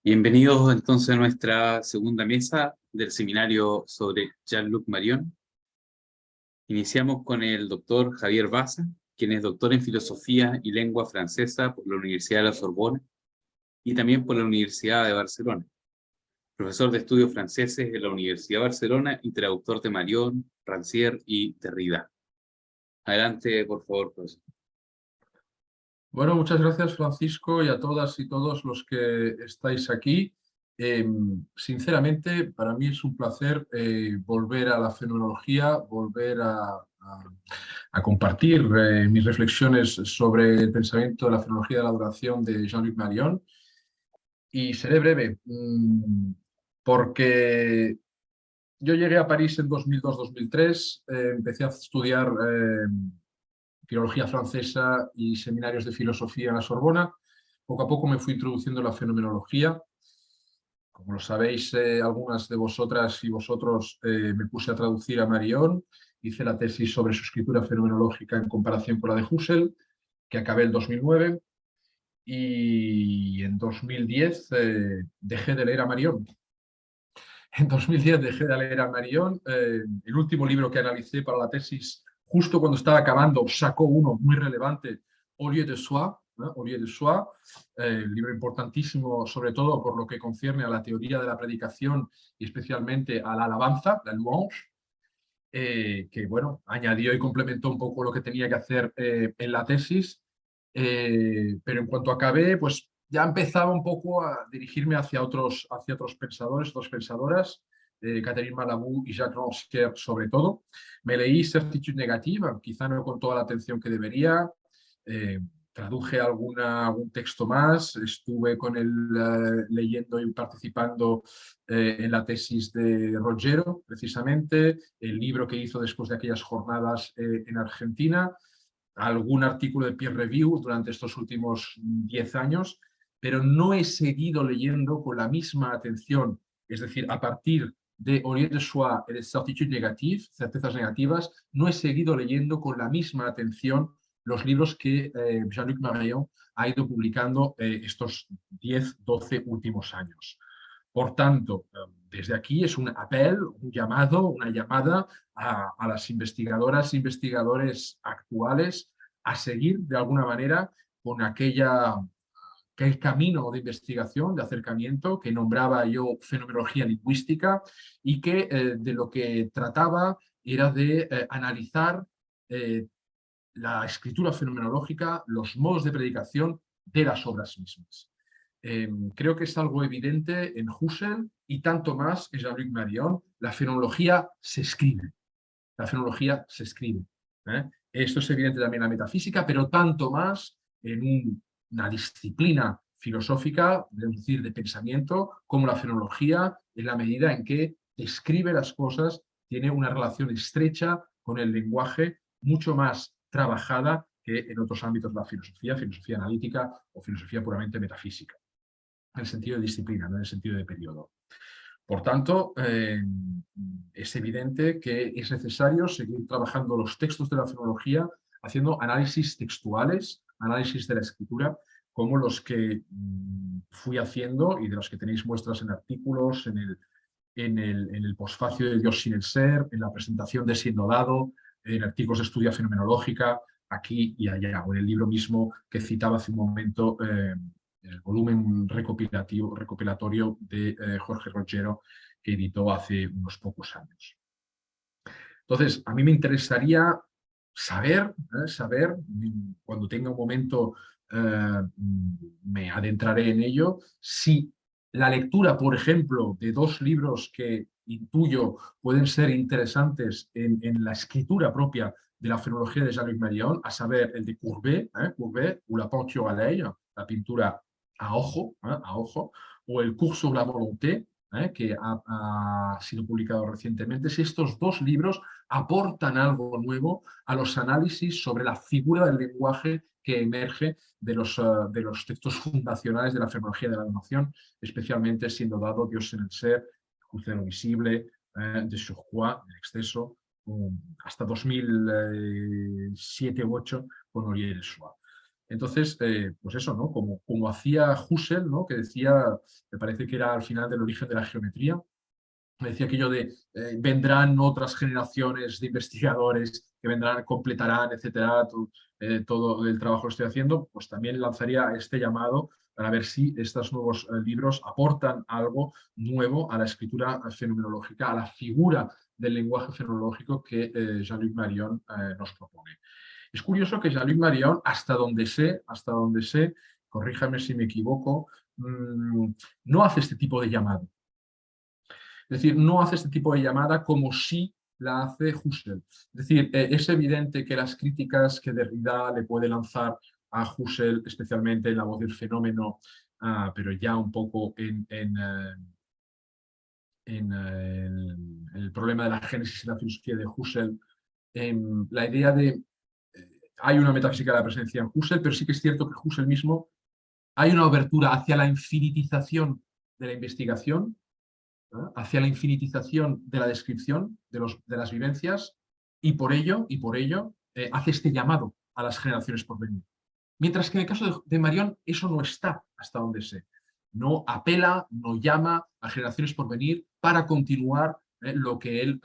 Bienvenidos entonces a nuestra segunda mesa del seminario sobre Jean-Luc Marion. Iniciamos con el doctor Javier Bassa, quien es doctor en Filosofía y Lengua Francesa por la Universidad de la Sorbona y también por la Universidad de Barcelona. Profesor de Estudios Franceses en la Universidad de Barcelona y traductor de Marion, Rancière y Derrida. Adelante, por favor, profesor. Bueno, muchas gracias, Francisco, y a todas y todos los que estáis aquí. Sinceramente, para mí es un placer volver a la fenomenología, volver a compartir mis reflexiones sobre el pensamiento de la fenomenología de la adoración de Jean-Luc Marion. Y seré breve, porque yo llegué a París en 2002-2003, empecé a estudiar filología francesa y seminarios de filosofía en la Sorbona. Poco a poco me fui introduciendo en la fenomenología. Como lo sabéis, algunas de vosotras y vosotros, me puse a traducir a Marion. Hice la tesis sobre su escritura fenomenológica en comparación con la de Husserl, que acabé en 2009. Y en 2010 dejé de leer a Marion. En 2010 dejé de leer a Marion. El último libro que analicé para la tesis, justo cuando estaba acabando, sacó uno muy relevante, Au lieu de soi, Au lieu de soi, libro importantísimo, sobre todo por lo que concierne a la teoría de la predicación y especialmente a la alabanza, la louange, que bueno, añadió y complementó un poco lo que tenía que hacer en la tesis. Pero en cuanto acabé, pues ya empezaba un poco a dirigirme hacia otros pensadores, otras pensadoras, Catherine Malabou y Jacques Rancière sobre todo. Me leí Certitude Negativa, quizá no con toda la atención que debería. Traduje algún texto más, estuve con él leyendo y participando en la tesis de Rogero, precisamente, el libro que hizo después de aquellas jornadas en Argentina, algún artículo de peer review durante estos últimos 10 años, pero no he seguido leyendo con la misma atención, es decir, a partir de Au lieu de soi et de Certitude Négative, certezas negativas, no he seguido leyendo con la misma atención los libros que Jean-Luc Marion ha ido publicando estos 10, 12 últimos años. Por tanto, desde aquí es un apel, un llamado, una llamada a las investigadoras e investigadores actuales a seguir de alguna manera con aquel camino de investigación, de acercamiento que nombraba yo fenomenología lingüística y que de lo que trataba era de analizar la escritura fenomenológica, los modos de predicación de las obras mismas. Creo que es algo evidente en Husserl y tanto más en Jean-Luc Marion. La fenomenología se escribe. La fenomenología se escribe. Esto es evidente también en la metafísica, pero tanto más en una disciplina filosófica, debemos decir, de pensamiento, como la fenomenología, en la medida en que describe las cosas, tiene una relación estrecha con el lenguaje, mucho más trabajada que en otros ámbitos de la filosofía, filosofía analítica o filosofía puramente metafísica, en el sentido de disciplina, no en el sentido de periodo. Por tanto, es evidente que es necesario seguir trabajando los textos de la fenomenología, haciendo análisis textuales, análisis de la escritura, como los que fui haciendo y de los que tenéis muestras en artículos, en el posfacio de Dios sin el ser, en la presentación de Siendo Dado, en artículos de estudia fenomenológica, aquí y allá, o en el libro mismo que citaba hace un momento, el volumen recopilatorio de Jorge Rogero, que editó hace unos pocos años. Entonces, a mí me interesaría saber, cuando tenga un momento me adentraré en ello, si la lectura, por ejemplo, de dos libros que intuyo pueden ser interesantes en la escritura propia de la fenomenología de Jean-Luc Marion, a saber, el de Courbet, Courbet ou la peinture à l'œil, la pintura a ojo, o el Cours sur la volonté, que ha sido publicado recientemente. Si estos dos libros aportan algo nuevo a los análisis sobre la figura del lenguaje que emerge de los textos fundacionales de la fenomenología de la donación, especialmente Siendo Dado, Dios en el ser, Juicio de lo visible, de Surcroît, en exceso, hasta 2007 u 2008 con Au lieu de soi. Entonces, pues eso, ¿no? Como hacía Husserl, ¿no? Que decía, me parece que era al final del origen de la geometría, me decía aquello de vendrán otras generaciones de investigadores que vendrán, completarán, etcétera, todo el trabajo que estoy haciendo, pues también lanzaría este llamado para ver si estos nuevos libros aportan algo nuevo a la escritura fenomenológica, a la figura del lenguaje fenomenológico que Jean-Luc Marion nos propone. Es curioso que Jean-Luc Marion, hasta donde sé, corríjame si me equivoco, no hace este tipo de llamado. Es decir, no hace este tipo de llamada como si la hace Husserl. Es decir, es evidente que las críticas que Derrida le puede lanzar a Husserl, especialmente en La voz del fenómeno, pero ya un poco en el problema de la génesis y la filosofía de Husserl, la idea de hay una metafísica de la presencia en Husserl, pero sí que es cierto que Husserl mismo hay una abertura hacia la infinitización de la investigación, ¿no? Hacia la infinitización de la descripción de las vivencias y por ello hace este llamado a las generaciones por venir. Mientras que en el caso de Marion eso no está, hasta donde sé. No apela, no llama a generaciones por venir para continuar lo que él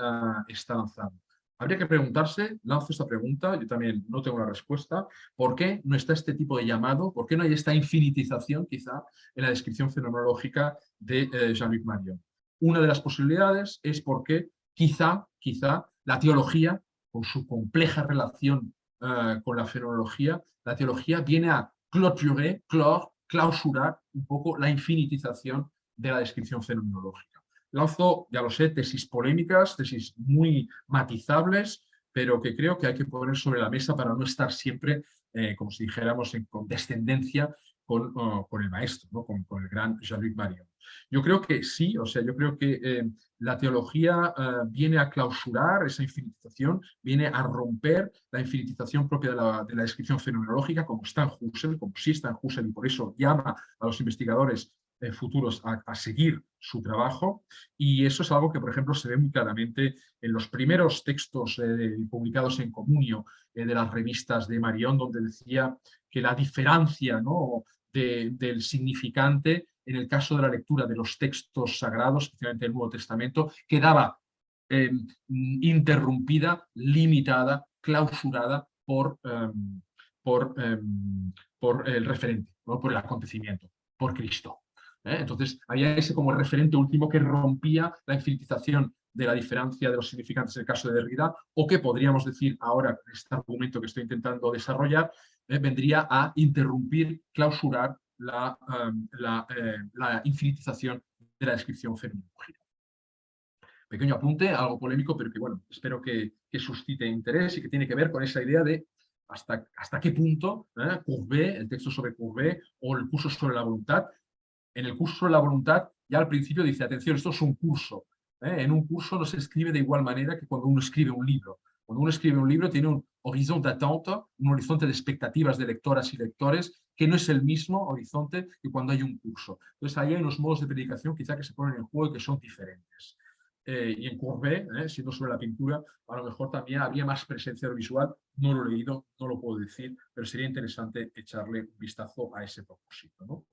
está lanzando. Habría que preguntarse, lanzo esta pregunta, yo también no tengo la respuesta, ¿por qué no está este tipo de llamado? ¿Por qué no hay esta infinitización quizá en la descripción fenomenológica de Jean-Luc Marion? Una de las posibilidades es porque quizá la teología, con su compleja relación con la fenomenología, la teología viene a clausurar un poco la infinitización de la descripción fenomenológica. Lanzo, ya lo sé, tesis polémicas, tesis muy matizables, pero que creo que hay que poner sobre la mesa para no estar siempre, como si dijéramos, en condescendencia con el maestro, ¿no? con el gran Jean-Luc Marion. Yo creo que sí, o sea, yo creo que la teología viene a clausurar esa infinitización, viene a romper la infinitización propia de la descripción fenomenológica, como está en Husserl, como sí está en Husserl, y por eso llama a los investigadores futuros a seguir su trabajo. Y eso es algo que, por ejemplo, se ve muy claramente en los primeros textos publicados en Comunio de las revistas de Marion, donde decía que la diferencia, ¿no?, del significante en el caso de la lectura de los textos sagrados, especialmente el Nuevo Testamento, quedaba interrumpida, limitada, clausurada por el referente, ¿no?, por el acontecimiento, por Cristo. Entonces, había ese como referente último que rompía la infinitización de la diferencia de los significantes en el caso de Derrida, o que podríamos decir ahora, este argumento que estoy intentando desarrollar, vendría a interrumpir, clausurar la infinitización de la descripción fenomenológica. Pequeño apunte, algo polémico, pero que bueno, espero que suscite interés y que tiene que ver con esa idea de hasta qué punto Courbet, el texto sobre Courbet o el curso sobre la voluntad. En el curso sobre la voluntad ya al principio dice, atención, esto es un curso. En un curso no se escribe de igual manera que cuando uno escribe un libro. Cuando uno escribe un libro tiene un horizonte d'attente, un horizonte de expectativas de lectoras y lectores, que no es el mismo horizonte que cuando hay un curso. Entonces ahí hay unos modos de predicación quizá que se ponen en juego y que son diferentes. Y en Courbet, siendo sobre la pintura, a lo mejor también había más presencia visual. No lo he leído, no lo puedo decir, pero sería interesante echarle un vistazo a ese propósito, ¿no?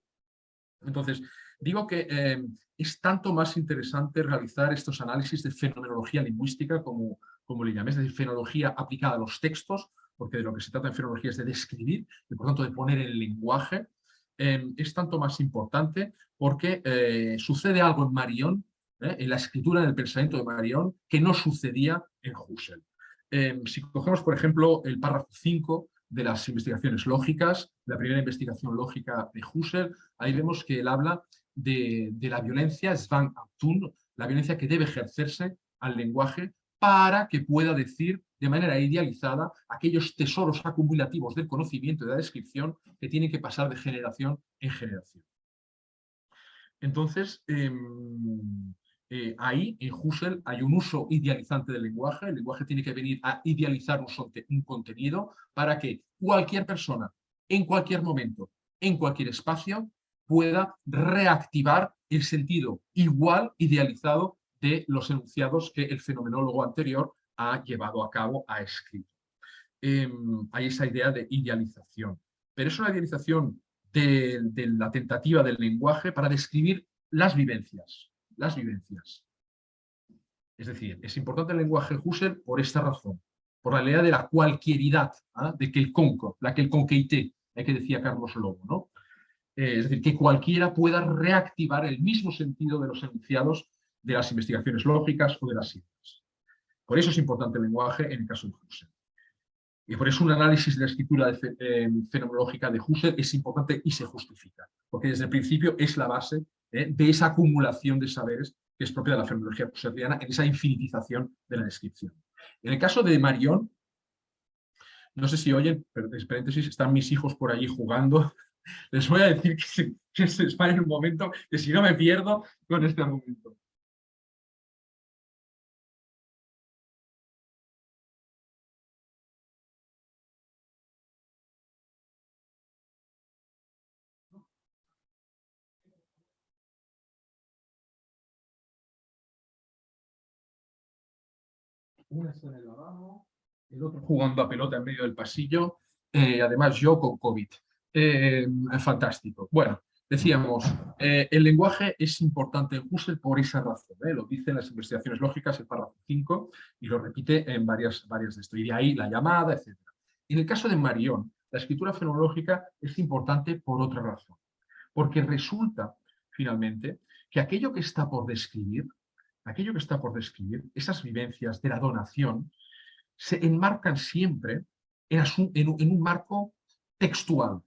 Entonces, digo que es tanto más interesante realizar estos análisis de fenomenología lingüística, como le llamé, es decir, fenomenología aplicada a los textos, porque de lo que se trata en fenomenología es de describir y por tanto de poner en lenguaje. Es tanto más importante porque sucede algo en Marion, en la escritura, en el pensamiento de Marion, que no sucedía en Husserl. Si cogemos, por ejemplo, el párrafo 5 de las investigaciones lógicas, la primera investigación lógica de Husserl, ahí vemos que él habla de la violencia, Zwangtum, la violencia que debe ejercerse al lenguaje para que pueda decir de manera idealizada aquellos tesoros acumulativos del conocimiento y de la descripción que tienen que pasar de generación en generación. Entonces, ahí en Husserl hay un uso idealizante del lenguaje. El lenguaje tiene que venir a idealizar un contenido para que cualquier persona, en cualquier momento, en cualquier espacio, pueda reactivar el sentido igual idealizado de los enunciados que el fenomenólogo anterior ha llevado a cabo, ha escrito. Hay esa idea de idealización. pero es una idealización de la tentativa del lenguaje para describir las vivencias. Las vivencias. Es decir, es importante el lenguaje Husserl por esta razón, por la idea de la cualquieridad, de que el conco, la que el conqueité, que decía Carlos Lobo, ¿no? Es decir, que cualquiera pueda reactivar el mismo sentido de los enunciados de las investigaciones lógicas o de las ideas. Por eso es importante el lenguaje en el caso de Husserl. Y por eso un análisis de la escritura fenomenológica de Husserl es importante y se justifica, porque desde el principio es la base de esa acumulación de saberes que es propia de la fenomenología husserliana, en esa infinitización de la descripción. En el caso de Marion, no sé si oyen, pero entre paréntesis, están mis hijos por allí jugando. Les voy a decir que se esperen un momento, que si no me pierdo con este argumento. Una está en el lavabo, el otro jugando a pelota en medio del pasillo, además yo con COVID. Fantástico. Bueno, decíamos, el lenguaje es importante en Husserl por esa razón. Lo dice en las investigaciones lógicas, el párrafo 5, y lo repite en varias de esto. Y de ahí la llamada, etc. En el caso de Marion, la escritura fenomenológica es importante por otra razón. Porque resulta, finalmente, que aquello que está por describir, esas vivencias de la donación, se enmarcan siempre en un marco textual,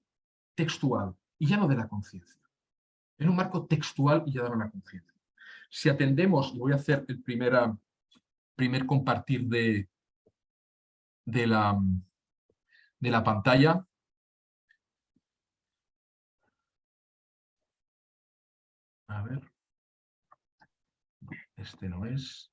y ya no de la conciencia. En un marco textual y ya no de la conciencia. Si atendemos, y voy a hacer el primer compartir de la pantalla. A ver. Este no es.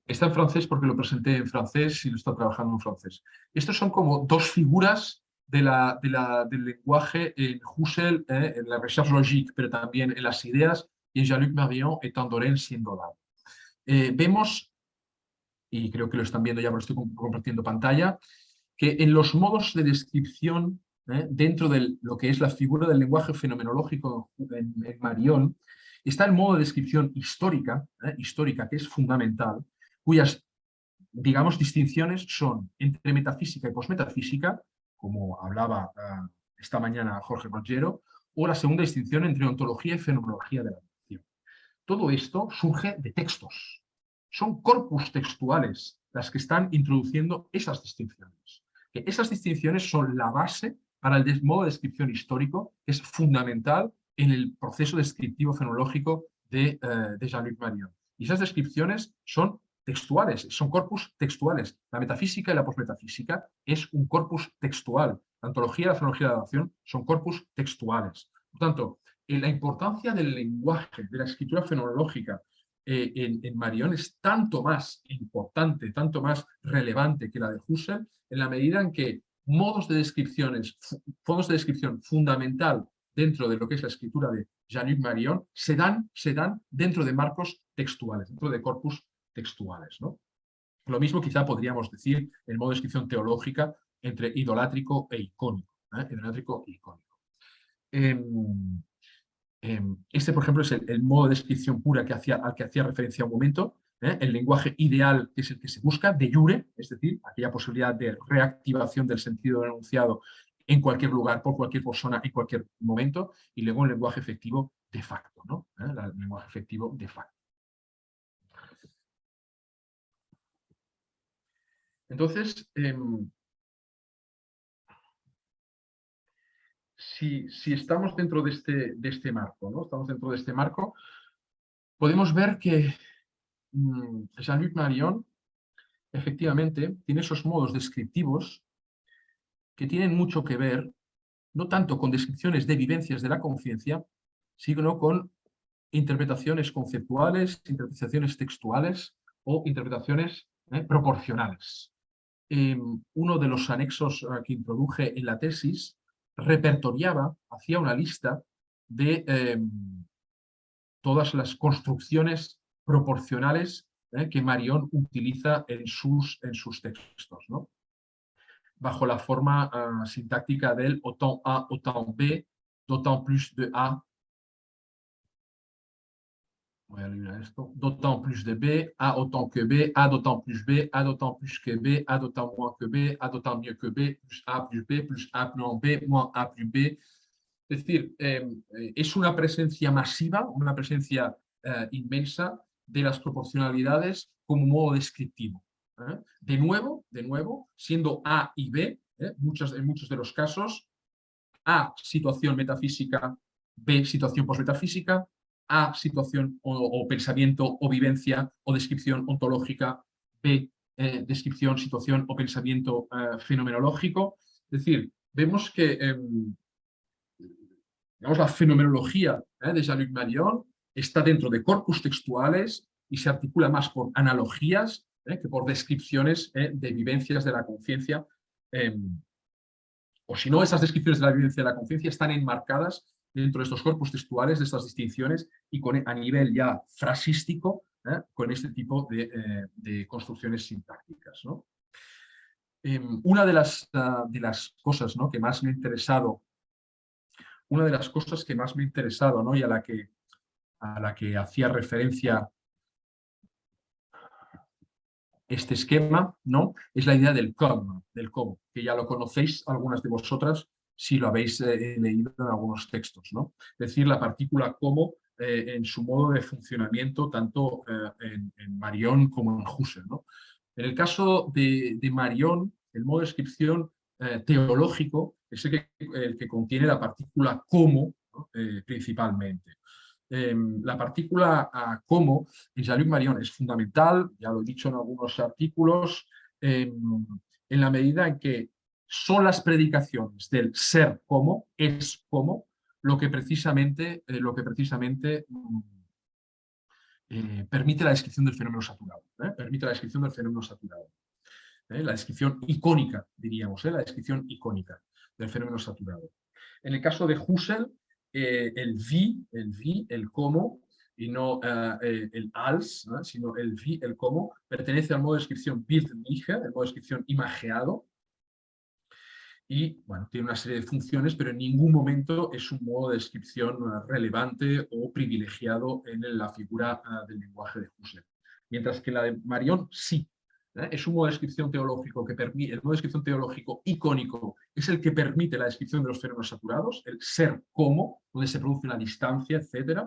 Está en francés porque lo presenté en francés y lo está trabajando en francés. Estos son como dos figuras del lenguaje en Husserl, en la recherche logique, pero también en las ideas, y en Jean-Luc Marion et Tandorén siendo dado. Vemos, y creo que lo están viendo ya porque estoy compartiendo pantalla, que en los modos de descripción, dentro de lo que es la figura del lenguaje fenomenológico en Marion, está el modo de descripción histórica, que es fundamental, cuyas, digamos, distinciones son entre metafísica y posmetafísica, como hablaba esta mañana Jorge Rogero, o la segunda distinción entre ontología y fenomenología de la atención. Todo esto surge de textos. Son corpus textuales las que están introduciendo esas distinciones. Que esas distinciones son la base para el modo de descripción histórico, que es fundamental en el proceso descriptivo fenomenológico de Jean-Luc Marion. Y esas descripciones son textuales, son corpus textuales. La metafísica y la posmetafísica es un corpus textual. La ontología y la fenomenología de la adaptación son corpus textuales. Por tanto, la importancia del lenguaje, de la escritura fenomenológica en Marion es tanto más importante, tanto más relevante que la de Husserl, en la medida en que modos de descripción fundamental dentro de lo que es la escritura de Jean-Luc Marion se dan dentro de marcos textuales, dentro de corpus textuales, ¿no? Lo mismo quizá podríamos decir el modo de descripción teológica entre idolátrico e icónico. Idolátrico e icónico. Este, por ejemplo, es el modo de descripción pura al que hacía referencia un momento, el lenguaje ideal que es el que se busca, de jure, es decir, aquella posibilidad de reactivación del sentido del enunciado en cualquier lugar, por cualquier persona, en cualquier momento, y luego el lenguaje efectivo de facto, ¿no? El lenguaje efectivo de facto. Entonces, si estamos dentro de este marco, ¿no? Estamos dentro de este marco, podemos ver que Jean-Luc Marion efectivamente tiene esos modos descriptivos que tienen mucho que ver, no tanto con descripciones de vivencias de la conciencia, sino con interpretaciones conceptuales, interpretaciones textuales o interpretaciones proporcionales. Uno de los anexos que introduje en la tesis repertoriaba, hacía una lista de todas las construcciones proporcionales que Marion utiliza en sus textos, ¿no? Bajo la forma sintáctica del autant A, autant B, d'autant plus de A. Voy a eliminar esto. D'autant plus de B, A autant que B, A d'autant plus B, A d'autant plus que B, A d'autant moins que B, A d'autant mieux que B, plus A plus B, plus A moins B, moins A plus B. Es decir, es una presencia masiva, una presencia inmensa de las proporcionalidades como modo descriptivo. De nuevo, siendo A y B, en muchos de los casos, A, situación metafísica, B, situación posmetafísica, A, situación o pensamiento o vivencia o descripción ontológica, B, descripción, situación o pensamiento fenomenológico. Es decir, vemos que digamos, la fenomenología de Jean-Luc Marion está dentro de corpus textuales y se articula más por analogías que por descripciones de vivencias de la conciencia. O si no, esas descripciones de la vivencia de la conciencia están enmarcadas dentro de estos corpus textuales, de estas distinciones, y a nivel ya frasístico, con este tipo de construcciones sintácticas, ¿no? Una de las cosas, ¿no?, que más me ha interesado, ¿no?, y a la que hacía referencia este esquema, ¿no?, es la idea del cómo, que ya lo conocéis algunas de vosotras si lo habéis leído en algunos textos, ¿no? Es decir, la partícula como en su modo de funcionamiento tanto en Marion como en Husserl, ¿no? En el caso de Marion, el modo de descripción teológico es el que contiene la partícula como, ¿no?, principalmente. La partícula como en Jean-Luc Marion es fundamental, ya lo he dicho en algunos artículos, en la medida en que son las predicaciones del ser como, es como, lo que precisamente permite la descripción del fenómeno saturado. Permite la descripción del fenómeno saturado. La descripción icónica, diríamos, la descripción icónica del fenómeno saturado. En el caso de Husserl, el wie, el cómo, y no el als, sino el wie, el cómo, pertenece al modo de descripción bildliche, el modo de descripción imageado, y bueno, tiene una serie de funciones, pero en ningún momento es un modo de descripción relevante o privilegiado en la figura del lenguaje de Husserl. Mientras que la de Marion sí. Es un modo de descripción teológico que permite, el modo de descripción teológico icónico es el que permite la descripción de los fenómenos saturados, el ser como, donde se produce una distancia, etc.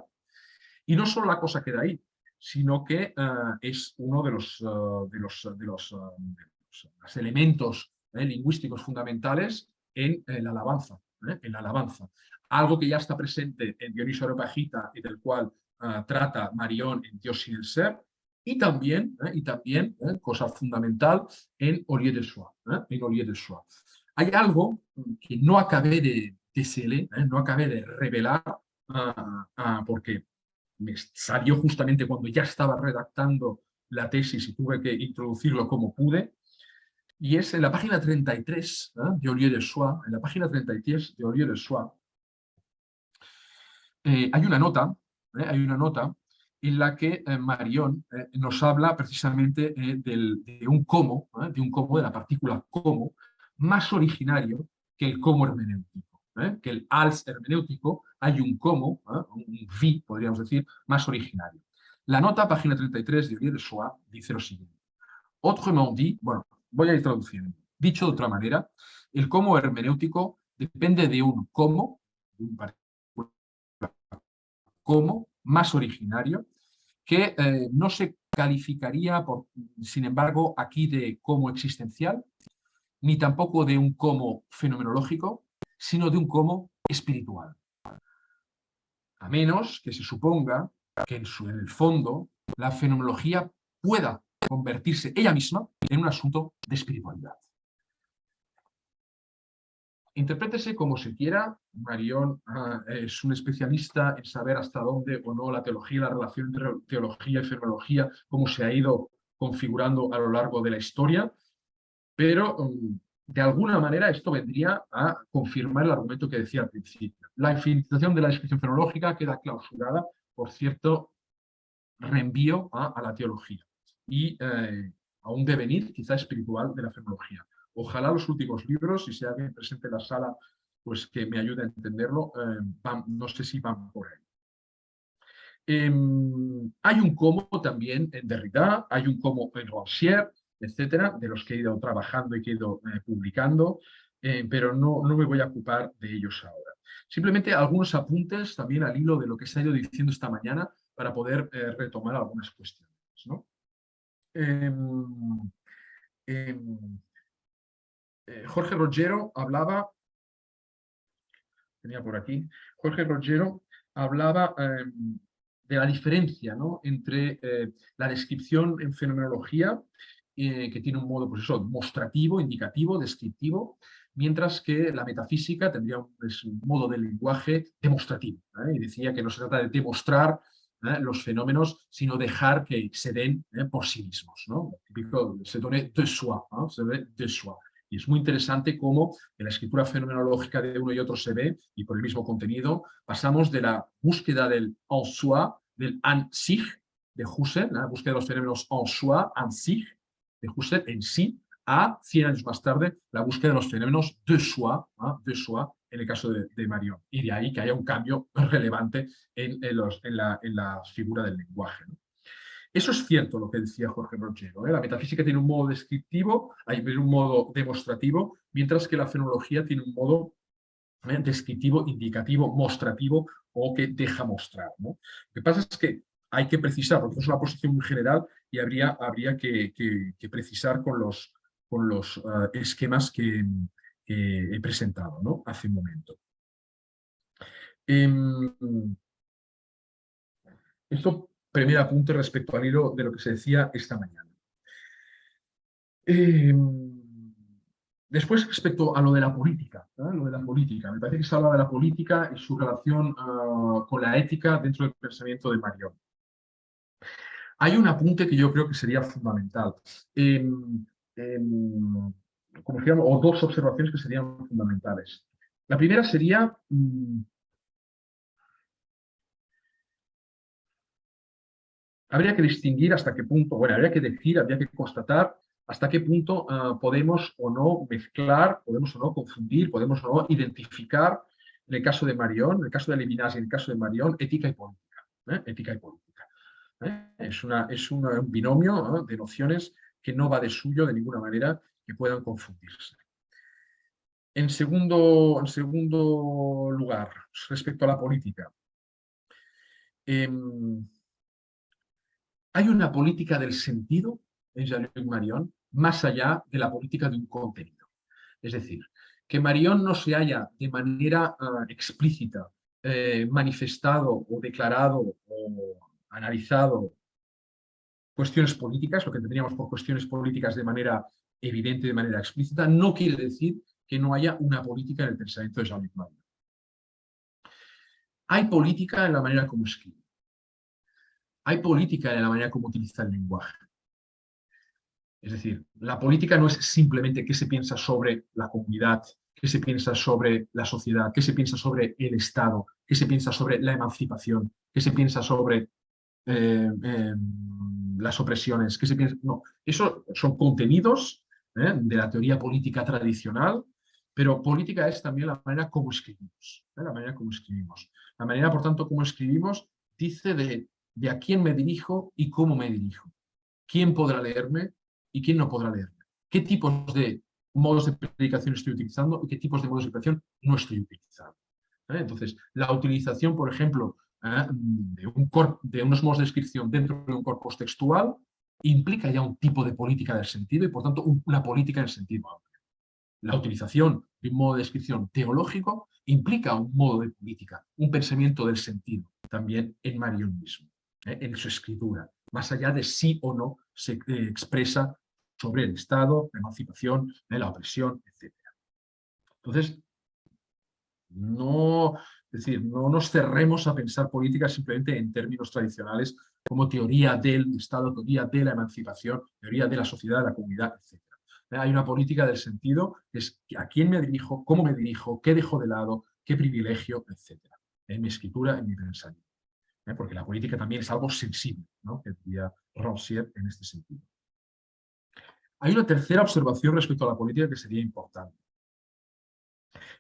Y no solo la cosa queda ahí, sino que es uno de los elementos lingüísticos fundamentales en la alabanza. Algo que ya está presente en Dionisio Areopagita y del cual trata Marion en Dios sin el ser, y también, cosa fundamental, en Au lieu de soi. Hay algo que no acabé de déceler, no acabé de revelar, porque me salió justamente cuando ya estaba redactando la tesis y tuve que introducirlo como pude, y es en la página 33 de Au lieu de soi, en la página 33 de Au lieu de soi, hay una nota en la que Marion nos habla precisamente de un como, de la partícula como, más originario que el como hermenéutico. Que el als hermenéutico hay un como, un vi, podríamos decir, más originario. La nota, página 33 de Au lieu de soi, dice lo siguiente. Autrement dit, bueno, voy a ir traduciendo. Dicho de otra manera, el como hermenéutico depende de un como, de un como más originario, que no se calificaría, sin embargo, aquí de como existencial, ni tampoco de un como fenomenológico, sino de un como espiritual. A menos que se suponga que en el fondo la fenomenología pueda convertirse ella misma en un asunto de espiritualidad. Interprétese como se quiera, Marion es un especialista en saber hasta dónde o no la teología, la relación entre teología y fenomenología, cómo se ha ido configurando a lo largo de la historia, pero de alguna manera esto vendría a confirmar el argumento que decía al principio. La infinitización de la descripción fenomenológica queda clausurada por cierto, reenvío a la teología y a un devenir quizá espiritual de la fenomenología. Ojalá los últimos libros, si hay alguien presente en la sala, pues que me ayude a entenderlo, no sé si van por ahí. Hay un cómo también en Derrida, hay un cómo en Rancière, etcétera, de los que he ido trabajando y que he ido publicando, pero no me voy a ocupar de ellos ahora. Simplemente algunos apuntes también al hilo de lo que se ha ido diciendo esta mañana para poder retomar algunas cuestiones, ¿no? Jorge Rogero hablaba, tenía por aquí, Jorge Rogero hablaba de la diferencia, ¿no?, entre la descripción en fenomenología, que tiene un modo, pues eso, mostrativo, indicativo, descriptivo, mientras que la metafísica tendría un modo de lenguaje demostrativo, ¿eh? Y decía que no se trata de demostrar los fenómenos, sino dejar que se den por sí mismos, ¿no? Típico, se donne de soi, ¿no? Se donne de soi. Y es muy interesante cómo en la escritura fenomenológica de uno y otro se ve, y por el mismo contenido, pasamos de la búsqueda del en soi, del an sich, de Husserl, la búsqueda de los fenómenos en soi, an sich, de Husserl en sí, a 100 años más tarde, la búsqueda de los fenómenos de soi, en el caso de Marion. Y de ahí que haya un cambio relevante en la figura del lenguaje, ¿no? Eso es cierto lo que decía Jorge Rogero, ¿eh? La metafísica tiene un modo descriptivo, hay un modo demostrativo, mientras que la fenomenología tiene un modo descriptivo, indicativo, mostrativo o que deja mostrar, ¿no? Lo que pasa es que hay que precisar, porque es una posición muy general y habría que precisar con los esquemas que he presentado, ¿no?, hace un momento. Esto, primer apunte respecto al hilo de lo que se decía esta mañana. Después, respecto a lo de la política, lo de la política, me parece que se habla de la política y su relación con la ética dentro del pensamiento de Marion. Hay un apunte que yo creo que sería fundamental, como se llama, o dos observaciones que serían fundamentales. La primera sería habría que distinguir hasta qué punto, bueno, habría que decir, habría que constatar hasta qué punto podemos o no mezclar, podemos o no confundir, podemos o no identificar, en el caso de Marion, en el caso de Levinas y en el caso de Marion, ética y política. Ética y política. Es un binomio de nociones que no va de suyo de ninguna manera que puedan confundirse. En segundo lugar, respecto a la política, hay una política del sentido en Jean-Luc Marion más allá de la política de un contenido. Es decir, que Marion no se haya de manera explícita manifestado o declarado o analizado cuestiones políticas, lo que tendríamos por cuestiones políticas de manera evidente, de manera explícita, no quiere decir que no haya una política en el pensamiento de Jean-Luc Marion. Hay política en la manera como escribe. Hay política en la manera como utiliza el lenguaje. Es decir, la política no es simplemente qué se piensa sobre la comunidad, qué se piensa sobre la sociedad, qué se piensa sobre el Estado, qué se piensa sobre la emancipación, qué se piensa sobre las opresiones, qué se piensa... No, eso son contenidos de la teoría política tradicional, pero política es también la manera como escribimos. La manera como escribimos. La manera, por tanto, como escribimos dice de a quién me dirijo y cómo me dirijo. ¿Quién podrá leerme y quién no podrá leerme? ¿Qué tipos de modos de predicación estoy utilizando y qué tipos de modos de predicación no estoy utilizando? Entonces, la utilización, por ejemplo, de unos modos de descripción dentro de un corpus textual implica ya un tipo de política del sentido y, por tanto, una política en el sentido amplio. La utilización de un modo de descripción teológico implica un modo de política, un pensamiento del sentido, también en Marion mismo, en su escritura, más allá de sí o no se expresa sobre el Estado, la emancipación, la opresión, etc. Entonces, no nos cerremos a pensar política simplemente en términos tradicionales como teoría del Estado, teoría de la emancipación, teoría de la sociedad, de la comunidad, etc. Hay una política del sentido que es a quién me dirijo, cómo me dirijo, qué dejo de lado, qué privilegio, etc. En mi escritura, en mi pensamiento. porque la política también es algo sensible, ¿no?, que diría Rancière en este sentido. Hay una tercera observación respecto a la política que sería importante.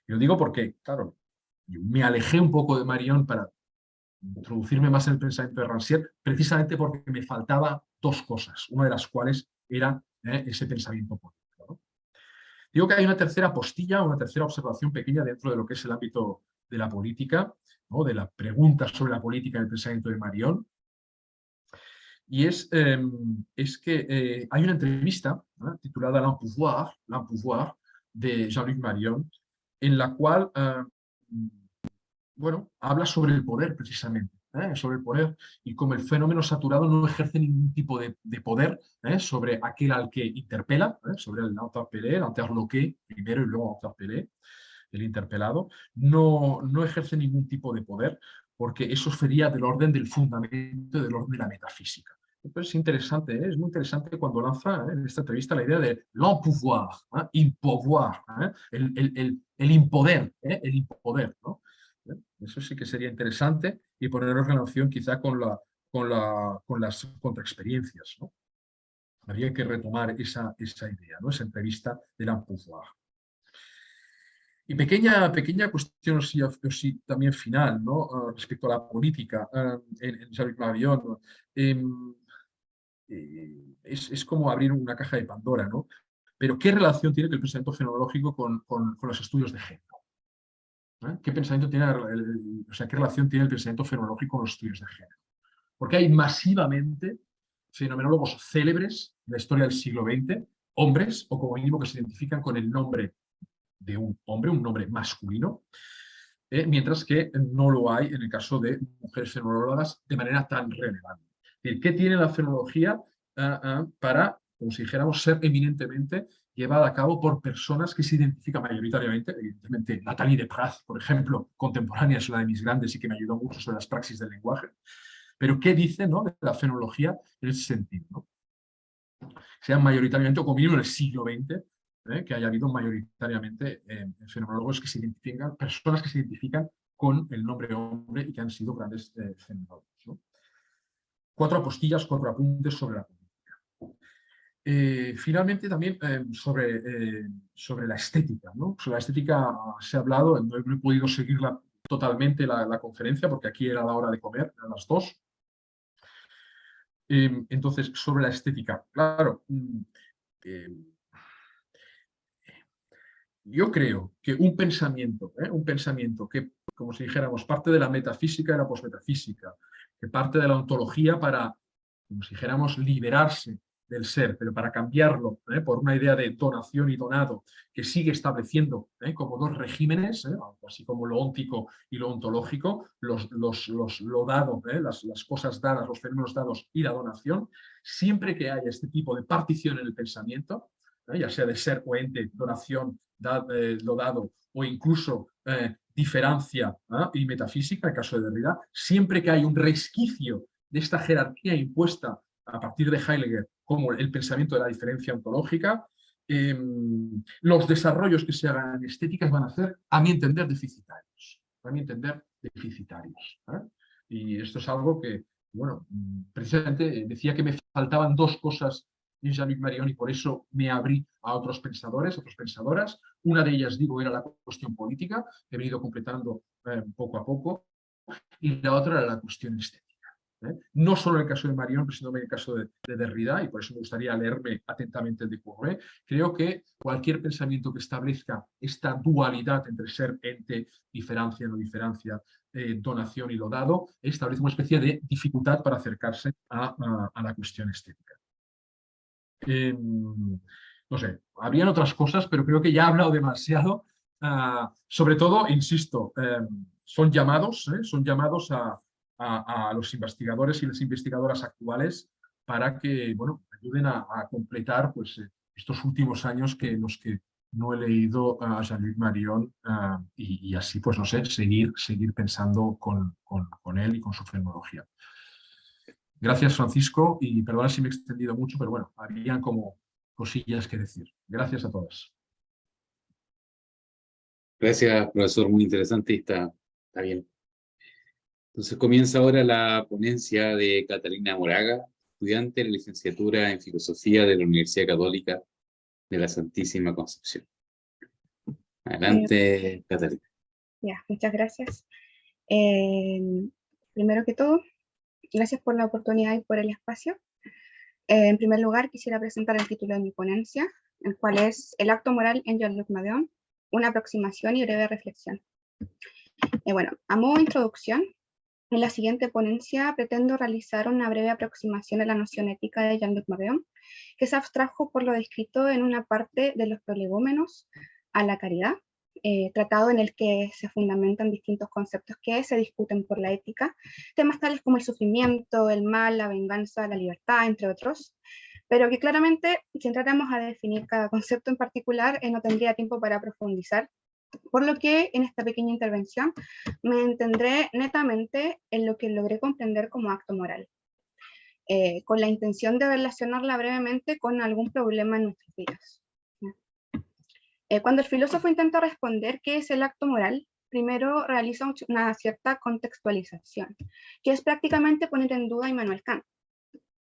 Y lo digo porque, claro, yo me alejé un poco de Marion para introducirme más en el pensamiento de Rancière, precisamente porque me faltaba dos cosas, una de las cuales era ese pensamiento político, ¿no? Digo que hay una tercera postilla, una tercera observación pequeña dentro de lo que es el ámbito de la política, ¿no?, de la pregunta sobre la política del pensamiento de Marion, y es que hay una entrevista titulada L'Empouvoir de Jean-Luc Marion, en la cual bueno, habla sobre el poder precisamente, sobre el poder y cómo el fenómeno saturado no ejerce ningún tipo de poder sobre aquel al que interpela, sobre el interpelé, l'interloqué primero y luego interpelé, el interpelado, no ejerce ningún tipo de poder porque eso sería del orden del fundamento, del orden de la metafísica. Entonces es muy interesante cuando lanza en esta entrevista la idea de l'empouvoir, impouvoir, el impoder, ¿no? Eso sí que sería interesante y ponerlo en relación quizá con las contraexperiencias, ¿no? Habría que retomar esa idea, ¿no?, esa entrevista de l'empouvoir. Y pequeña cuestión sí, también final, ¿no?, respecto a la política en Jean-Luc Marion, ¿no? Es como abrir una caja de Pandora, ¿no? Pero ¿qué relación tiene el pensamiento fenomenológico con los estudios de género? ¿Qué pensamiento tiene, o sea, qué relación tiene el pensamiento fenomenológico con los estudios de género? Porque hay masivamente fenomenólogos célebres de la historia del siglo XX, hombres, o como mínimo que se identifican con el nombre de un hombre, un nombre masculino, mientras que no lo hay en el caso de mujeres fenomenólogas de manera tan relevante. ¿Qué tiene la fenología para, como si dijéramos, ser eminentemente llevada a cabo por personas que se identifican mayoritariamente? Evidentemente, Nathalie Depraz, por ejemplo, contemporánea, es una de mis grandes y que me ayudó mucho sobre las praxis del lenguaje. Pero ¿qué dice, ¿no?, de la fenología en ese sentido, ¿no? Sean mayoritariamente, o como mínimo en el siglo XX, que haya habido mayoritariamente fenomenólogos que se identifican, personas que se identifican con el nombre hombre y que han sido grandes fenomenólogos, ¿no? 4 apostillas, 4 apuntes sobre la política. Finalmente también sobre la estética, ¿no? Sobre la estética se ha hablado, no he podido seguirla totalmente la conferencia porque aquí era la hora de comer, a las 2. Entonces, sobre la estética, claro, yo creo que un pensamiento que, como si dijéramos, parte de la metafísica y la posmetafísica, que parte de la ontología para, como si dijéramos, liberarse del ser, pero para cambiarlo por una idea de donación y donado que sigue estableciendo como dos regímenes, así como lo óntico y lo ontológico, lo dado, las cosas dadas, los fenómenos dados y la donación, siempre que haya este tipo de partición en el pensamiento, ya sea de ser o ente, donación, lo dado o incluso diferencia y metafísica, en el caso de Derrida, siempre que hay un resquicio de esta jerarquía impuesta a partir de Heidegger como el pensamiento de la diferencia ontológica, los desarrollos que se hagan en estéticas van a ser, a mi entender, deficitarios. Y esto es algo que, bueno, precisamente decía que me faltaban dos cosas en Jean-Luc Marion y por eso me abrí a otros pensadores, otras pensadoras. Una de ellas, digo, era la cuestión política, que he venido completando poco a poco, y la otra era la cuestión estética. No solo en el caso de Marion, sino en el caso de Derrida, y por eso me gustaría leerme atentamente el de Courret. Creo que cualquier pensamiento que establezca esta dualidad entre ser, ente, diferencia, no diferencia, donación y lo dado, establece una especie de dificultad para acercarse a la cuestión estética. No sé, habrían otras cosas, pero creo que ya he hablado demasiado. Sobre todo, insisto, son llamados a los investigadores y las investigadoras actuales para que, bueno, ayuden a completar pues, estos últimos años en los que no he leído a Jean-Luc Marion y así, pues no sé, seguir pensando con él y con su fenomenología. Gracias, Francisco, y perdona si me he extendido mucho, pero bueno, habían como cosillas que decir. Gracias a todos. Gracias, profesor, muy interesante y está bien. Entonces comienza ahora la ponencia de Catalina Moraga, estudiante de la licenciatura en Filosofía de la Universidad Católica de la Santísima Concepción. Adelante, Catalina. Ya, muchas gracias. Primero que todo, gracias por la oportunidad y por el espacio. En primer lugar, quisiera presentar el título de mi ponencia, el cual es El acto moral en Jean-Luc Médeon, una aproximación y breve reflexión. Bueno, a modo de introducción, en la siguiente ponencia pretendo realizar una breve aproximación a la noción ética de Jean-Luc Médeon, que se abstrajo por lo descrito en una parte de los prolegómenos a la caridad, tratado en el que se fundamentan distintos conceptos que se discuten por la ética, temas tales como el sufrimiento, el mal, la venganza, la libertad, entre otros, pero que claramente, si entráramos a definir cada concepto en particular, no tendría tiempo para profundizar, por lo que en esta pequeña intervención me entendré netamente en lo que logré comprender como acto moral, con la intención de relacionarla brevemente con algún problema en nuestras vidas. Cuando el filósofo intenta responder qué es el acto moral, primero realiza una cierta contextualización, que es prácticamente poner en duda a Immanuel Kant.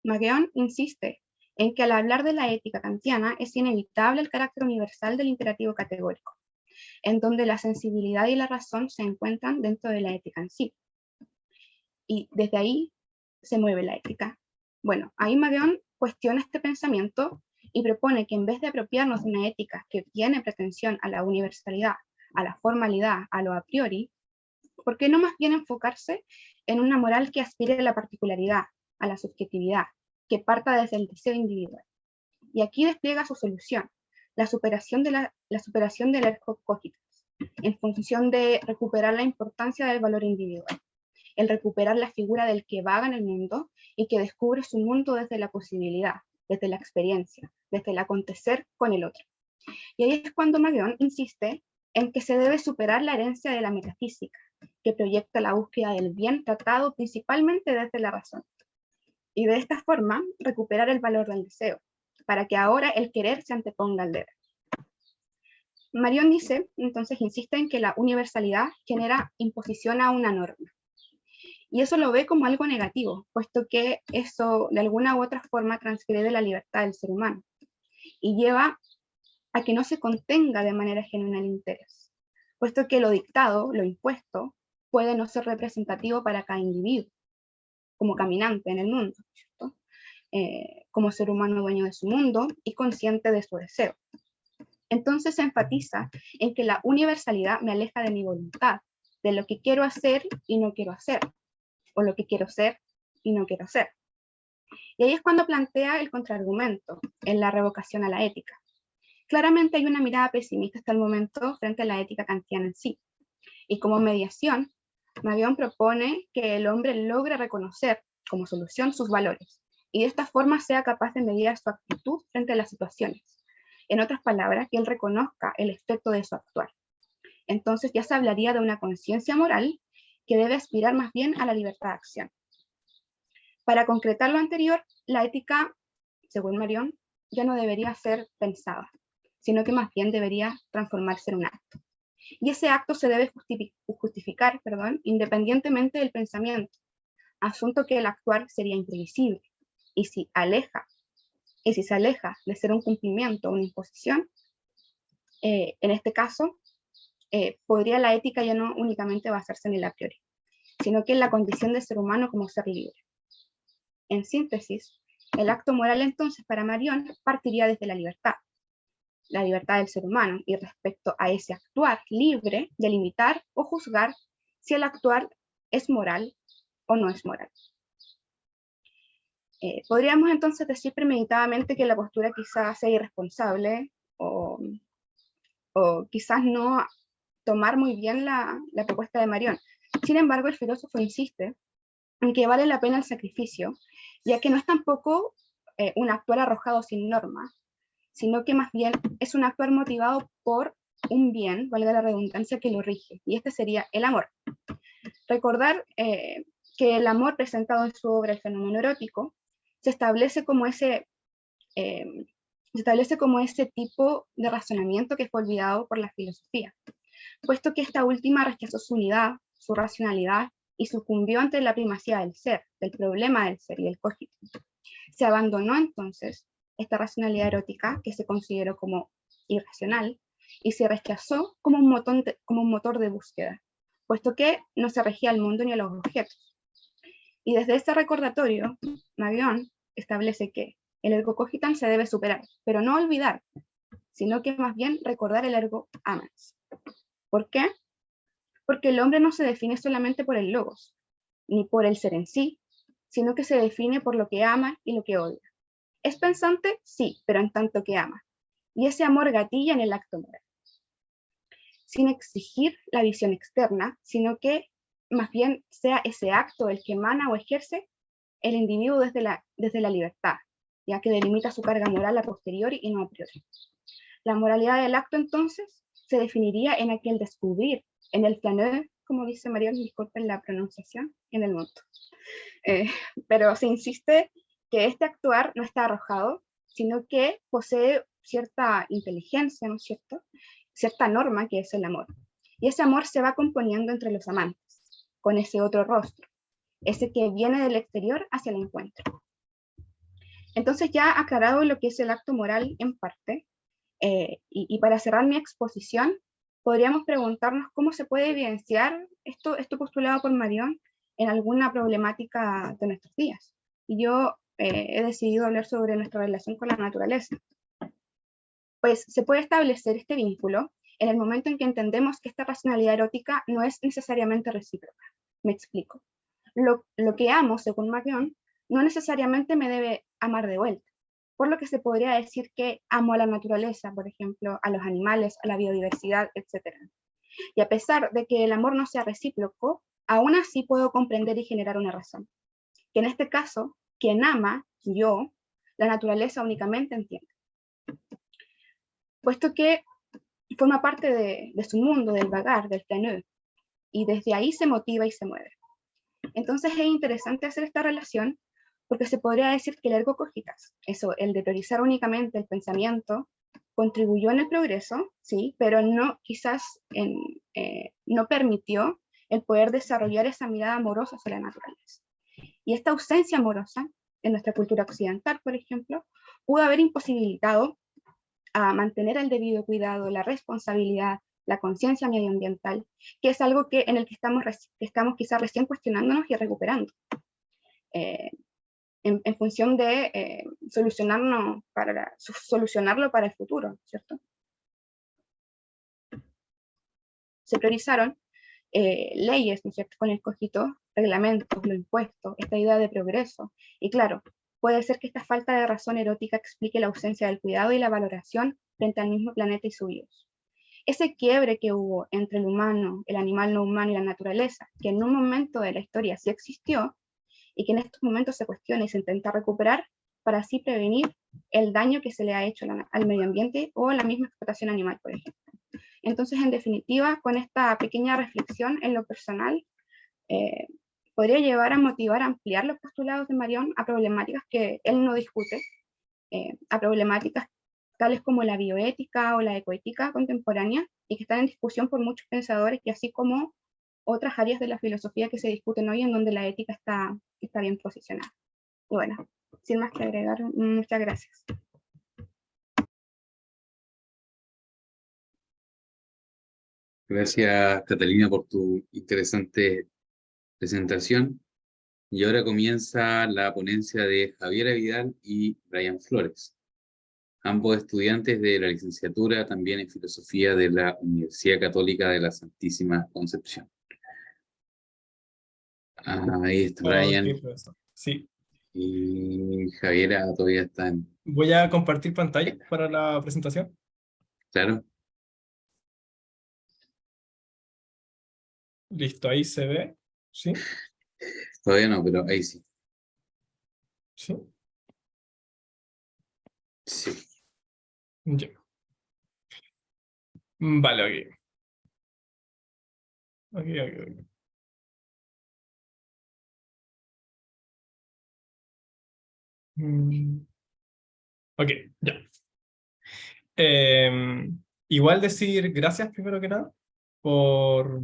Médeon insiste en que al hablar de la ética kantiana es inevitable el carácter universal del imperativo categórico, en donde la sensibilidad y la razón se encuentran dentro de la ética en sí. Y desde ahí se mueve la ética. Bueno, ahí Médeon cuestiona este pensamiento y propone que en vez de apropiarnos de una ética que tiene pretensión a la universalidad, a la formalidad, a lo a priori, ¿por qué no más bien enfocarse en una moral que aspire a la particularidad, a la subjetividad, que parta desde el deseo individual? Y aquí despliega su solución, la superación del ergo cogitus, en función de recuperar la importancia del valor individual, el recuperar la figura del que vaga en el mundo y que descubre su mundo desde la posibilidad, desde la experiencia, desde el acontecer con el otro. Y ahí es cuando Médeon insiste en que se debe superar la herencia de la metafísica, que proyecta la búsqueda del bien tratado principalmente desde la razón. Y de esta forma, recuperar el valor del deseo, para que ahora el querer se anteponga al deber. Médeon dice, entonces insiste en que la universalidad genera imposición a una norma. Y eso lo ve como algo negativo, puesto que eso de alguna u otra forma transgrede la libertad del ser humano y lleva a que no se contenga de manera genuina el interés, puesto que lo dictado, lo impuesto, puede no ser representativo para cada individuo, como caminante en el mundo, ¿cierto? Como ser humano dueño de su mundo y consciente de su deseo. Entonces se enfatiza en que la universalidad me aleja de mi voluntad, de lo que quiero hacer y no quiero hacer, o lo que quiero ser y no quiero ser. Y ahí es cuando plantea el contraargumento en la revocación a la ética. Claramente hay una mirada pesimista hasta el momento frente a la ética kantiana en sí. Y como mediación, Médeon propone que el hombre logre reconocer como solución sus valores y de esta forma sea capaz de medir su actitud frente a las situaciones. En otras palabras, que él reconozca el efecto de su actuar. Entonces ya se hablaría de una conciencia moral que debe aspirar más bien a la libertad de acción. Para concretar lo anterior, la ética, según Médeon, ya no debería ser pensada, sino que más bien debería transformarse en un acto. Y ese acto se debe justificar, independientemente del pensamiento, asunto que el actuar sería imprevisible. Y si se aleja de ser un cumplimiento o una imposición, en este caso, podría la ética ya no únicamente basarse en el a priori, sino que en la condición de ser humano como ser libre. En síntesis, el acto moral entonces para Médeon partiría desde la libertad del ser humano, y respecto a ese actuar libre de limitar o juzgar si el actuar es moral o no es moral. Podríamos entonces decir premeditadamente que la postura quizás sea irresponsable o quizás no tomar muy bien la propuesta de Médeon. Sin embargo, el filósofo insiste en que vale la pena el sacrificio, ya que no es tampoco un actuar arrojado sin norma, sino que más bien es un actuar motivado por un bien, valga la redundancia, que lo rige, y este sería el amor. Recordar que el amor presentado en su obra El fenómeno erótico se establece como ese tipo de razonamiento que fue olvidado por la filosofía, puesto que esta última rechazó su unidad, su racionalidad y sucumbió ante la primacía del ser, del problema del ser y el cogito. Se abandonó entonces esta racionalidad erótica que se consideró como irracional y se rechazó como un motor de búsqueda, puesto que no se regía al mundo ni a los objetos. Y desde este recordatorio, Marion establece que el ergo cogitan se debe superar, pero no olvidar, sino que más bien recordar el ergo amans. ¿Por qué? Porque el hombre no se define solamente por el logos, ni por el ser en sí, sino que se define por lo que ama y lo que odia. ¿Es pensante? Sí, pero en tanto que ama. Y ese amor gatilla en el acto moral, sin exigir la visión externa, sino que más bien sea ese acto el que emana o ejerce el individuo desde la libertad, ya que delimita su carga moral a posteriori y no a priori. La moralidad del acto entonces se definiría en aquel descubrir, en el flaneur, como dice Marion, disculpen la pronunciación, en el mundo. Pero se insiste que este actuar no está arrojado, sino que posee cierta inteligencia, ¿no es cierto? Cierta norma que es el amor. Y ese amor se va componiendo entre los amantes, con ese otro rostro, ese que viene del exterior hacia el encuentro. Entonces, ya aclarado lo que es el acto moral en parte, y para cerrar mi exposición, podríamos preguntarnos cómo se puede evidenciar esto postulado por Marion en alguna problemática de nuestros días. Y yo he decidido hablar sobre nuestra relación con la naturaleza. Pues se puede establecer este vínculo en el momento en que entendemos que esta racionalidad erótica no es necesariamente recíproca. Me explico. Lo que amo, según Marion, no necesariamente me debe amar de vuelta, por lo que se podría decir que amo a la naturaleza, por ejemplo, a los animales, a la biodiversidad, etc. Y a pesar de que el amor no sea recíproco, aún así puedo comprender y generar una razón. Que en este caso, quien ama, yo, la naturaleza únicamente entiende. Puesto que forma parte de su mundo, del vagar, del flaneur, y desde ahí se motiva y se mueve. Entonces es interesante hacer esta relación porque se podría decir que el ergo cogitas, eso, el de priorizar únicamente el pensamiento, contribuyó en el progreso, sí, pero no, quizás no permitió el poder desarrollar esa mirada amorosa hacia la naturaleza. Y esta ausencia amorosa, en nuestra cultura occidental, por ejemplo, pudo haber imposibilitado a mantener el debido cuidado, la responsabilidad, la conciencia medioambiental, que es algo en el que estamos quizás recién cuestionándonos y recuperando, en función de solucionarlo para el futuro, ¿cierto? Se priorizaron leyes, ¿no es cierto?, con el cogito, reglamentos, lo impuesto, esta idea de progreso, y claro, puede ser que esta falta de razón erótica explique la ausencia del cuidado y la valoración frente al mismo planeta y su bios. Ese quiebre que hubo entre el humano, el animal no humano y la naturaleza, que en un momento de la historia sí existió, y que en estos momentos se cuestiona y se intenta recuperar para así prevenir el daño que se le ha hecho al medio ambiente o la misma explotación animal, por ejemplo. Entonces, en definitiva, con esta pequeña reflexión en lo personal, podría llevar a motivar a ampliar los postulados de Marion a problemáticas que él no discute, a problemáticas tales como la bioética o la ecoética contemporánea, y que están en discusión por muchos pensadores, y así como otras áreas de la filosofía que se discuten hoy en donde la ética está bien posicionada. Y bueno, sin más que agregar, muchas gracias. Gracias, Catalina, por tu interesante presentación. Y ahora comienza la ponencia de Javiera Vidal y Brian Flores, ambos estudiantes de la licenciatura también en Filosofía de la Universidad Católica de la Santísima Concepción. Ahí está Brian. Okay, profesor. Sí. Y Javiera todavía está en... Voy a compartir pantalla para la presentación. Claro. Listo, ahí se ve. ¿Sí? Todavía no, pero ahí sí. ¿Sí? Sí. Ya. Vale, ok. Ok. Ok, ya. Igual decir gracias primero que nada por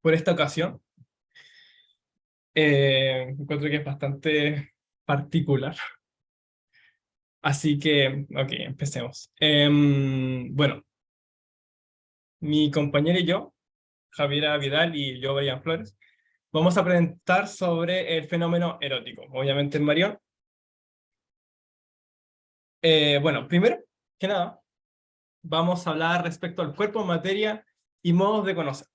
esta ocasión. Encuentro que es bastante particular. Así que, ok, empecemos. Bueno, mi compañero y yo, Javiera Vidal y yo, Brian Flores, vamos a presentar sobre el fenómeno erótico, obviamente en Marión. Bueno, primero que nada, vamos a hablar respecto al cuerpo, materia y modos de conocer.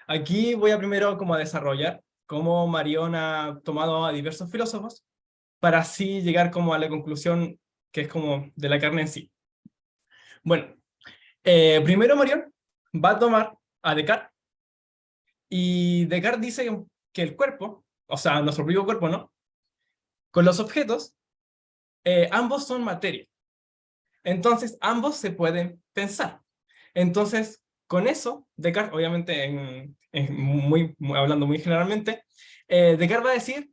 Aquí voy a primero como a desarrollar cómo Marión ha tomado a diversos filósofos para así llegar como a la conclusión que es como de la carne en sí. Bueno, primero Marión va a tomar a Descartes, y Descartes dice que el cuerpo, o sea, nuestro propio cuerpo, ¿no? Con los objetos, ambos son materia. Entonces, ambos se pueden pensar. Entonces, con eso, Descartes, obviamente hablando muy generalmente, Descartes va a decir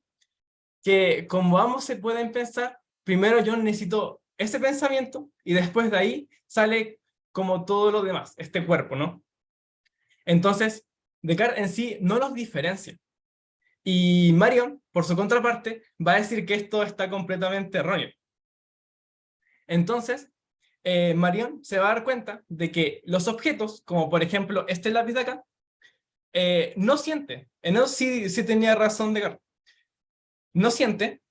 que como ambos se pueden pensar, primero yo necesito ese pensamiento y después de ahí sale como todo lo demás, este cuerpo, ¿no? Entonces, Descartes en sí no los diferencia. Y Marion, por su contraparte, va a decir que esto está completamente erróneo. Entonces, Marion se va a dar cuenta de que los objetos, como por ejemplo este lápiz de acá, no siente. En eso sí tenía razón Descartes. No siente,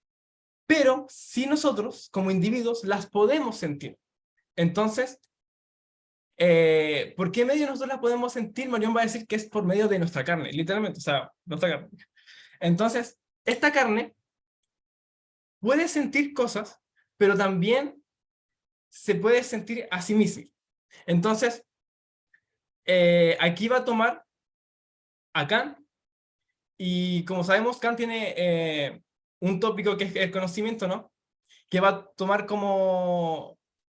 pero sí nosotros, como individuos, las podemos sentir. Entonces, ¿por qué medio nosotros las podemos sentir? Marion va a decir que es por medio de nuestra carne, literalmente, o sea, nuestra carne. Entonces, esta carne puede sentir cosas, pero también se puede sentir a sí misma. Entonces, aquí va a tomar a Kant, y como sabemos, Kant tiene un tópico que es el conocimiento, ¿no? Que va a tomar como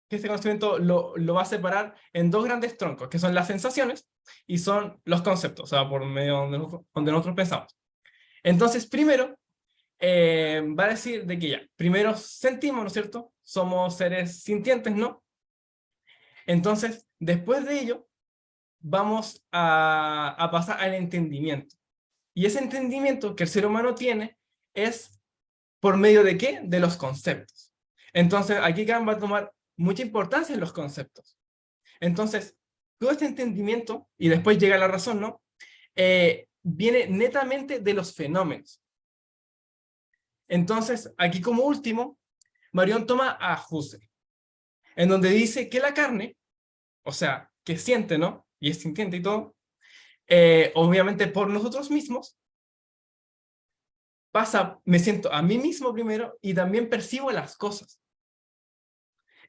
que este conocimiento lo va a separar en dos grandes troncos, que son las sensaciones y son los conceptos, o sea, por medio donde nosotros pensamos. Entonces, primero, va a decir de que ya, primero sentimos, ¿no es cierto? Somos seres sintientes, ¿no? Entonces, después de ello, vamos a pasar al entendimiento. Y ese entendimiento que el ser humano tiene es por medio de ¿qué? De los conceptos. Entonces, aquí Kant va a tomar mucha importancia en los conceptos. Entonces, todo este entendimiento, y después llega la razón, ¿no? Viene netamente de los fenómenos. Entonces, aquí como último, Marion toma a Husserl, en donde dice que la carne, o sea, que siente, ¿no? Y es sintiente y todo, obviamente por nosotros mismos, me siento a mí mismo primero y también percibo las cosas.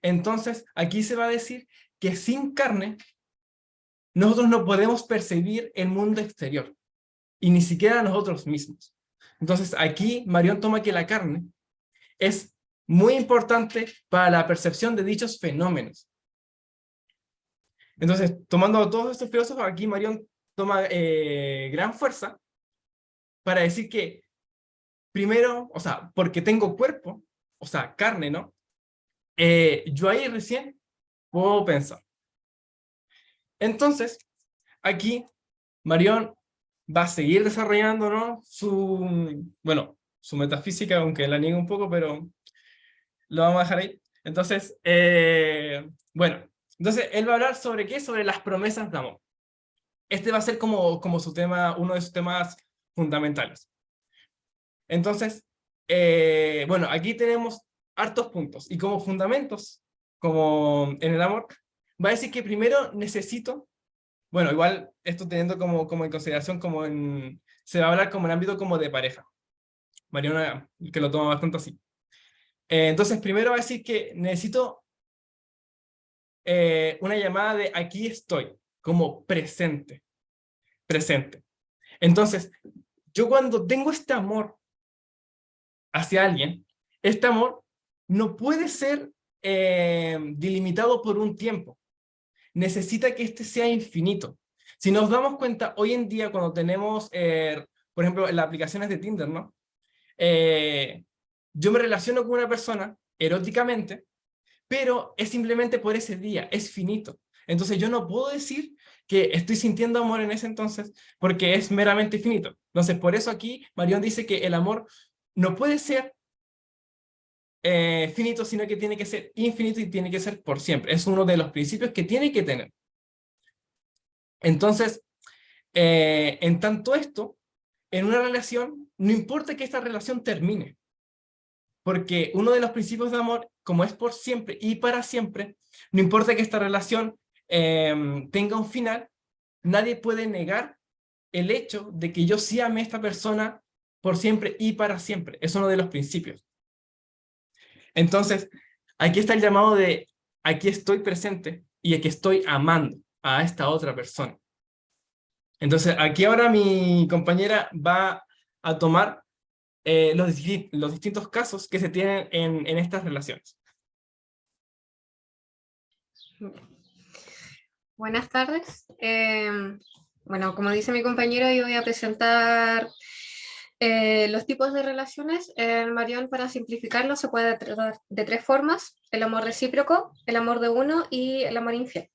Entonces, aquí se va a decir que sin carne, nosotros no podemos percibir el mundo exterior, y ni siquiera nosotros mismos. Entonces, aquí Marion toma que la carne es muy importante para la percepción de dichos fenómenos. Entonces, tomando todos estos filósofos, aquí Marion toma gran fuerza para decir que primero, o sea, porque tengo cuerpo, o sea, carne, ¿no? Yo ahí recién puedo pensar. Entonces, aquí Marion va a seguir desarrollando, ¿no? Su metafísica, aunque la niega un poco, pero lo vamos a dejar ahí. Entonces, bueno, entonces él va a hablar sobre ¿qué? Sobre las promesas de amor. Este va a ser como su tema, uno de sus temas fundamentales. Entonces, bueno, aquí tenemos hartos puntos, y como fundamentos, como en el amor, va a decir que primero necesito, bueno, igual esto teniendo como en consideración, se va a hablar como en ámbito como de pareja. Mariona, que lo toma bastante así. Entonces, primero va a decir que necesito una llamada de aquí estoy, como presente. Entonces, yo cuando tengo este amor hacia alguien, este amor no puede ser delimitado por un tiempo. Necesita que este sea infinito. Si nos damos cuenta, hoy en día cuando tenemos, por ejemplo, en las aplicaciones de Tinder, ¿no? Yo me relaciono con una persona eróticamente, pero es simplemente por ese día, es finito. Entonces yo no puedo decir que estoy sintiendo amor en ese entonces, porque es meramente finito. Entonces, por eso aquí Marión dice que el amor no puede ser finito, sino que tiene que ser infinito y tiene que ser por siempre. Es uno de los principios que tiene que tener. Entonces, en tanto esto, en una relación, no importa que esta relación termine, porque uno de los principios de amor, como es por siempre y para siempre, no importa que esta relación tenga un final, nadie puede negar el hecho de que yo sí ame a esta persona por siempre y para siempre. Es uno de los principios. Entonces, aquí está el llamado de aquí estoy presente y aquí estoy amando a esta otra persona. Entonces, aquí ahora mi compañera va a tomar los distintos casos que se tienen en estas relaciones. Buenas tardes. Bueno, como dice mi compañero, yo voy a presentar los tipos de relaciones. Marión, para simplificarlo, se puede tratar de tres formas: el amor recíproco, el amor de uno y el amor infiel.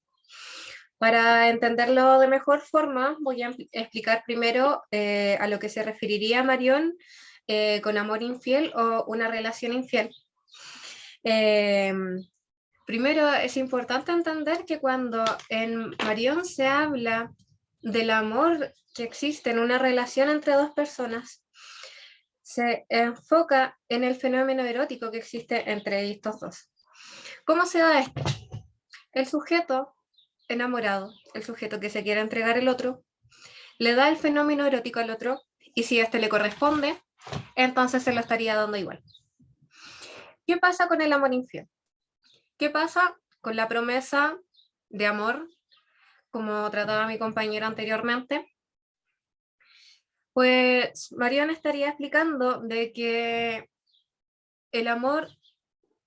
Para entenderlo de mejor forma, voy a explicar primero a lo que se referiría Marión con amor infiel o una relación infiel. Primero, es importante entender que cuando en Marión se habla del amor que existe en una relación entre dos personas, se enfoca en el fenómeno erótico que existe entre estos dos. ¿Cómo se da esto? El sujeto enamorado, el sujeto que se quiere entregar al otro, le da el fenómeno erótico al otro, y si este le corresponde, entonces se lo estaría dando igual. ¿Qué pasa con el amor infiel? ¿Qué pasa con la promesa de amor, como trataba mi compañero anteriormente? Pues Marión estaría explicando de que el amor,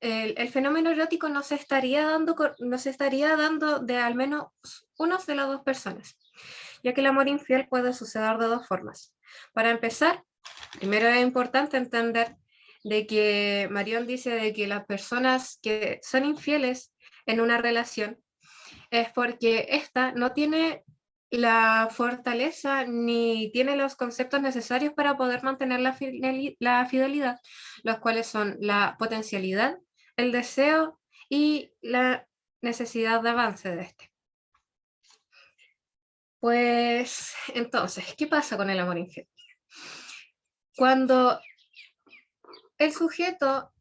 el fenómeno erótico no se estaría dando de al menos una de las dos personas, ya que el amor infiel puede suceder de dos formas. Para empezar, primero es importante entender de que Marión dice de que las personas que son infieles en una relación es porque ésta no tiene la fortaleza ni tiene los conceptos necesarios para poder mantener la fidelidad, los cuales son la potencialidad, el deseo y la necesidad de avance de este. Pues entonces, ¿qué pasa con el amor infiel? Cuando el sujeto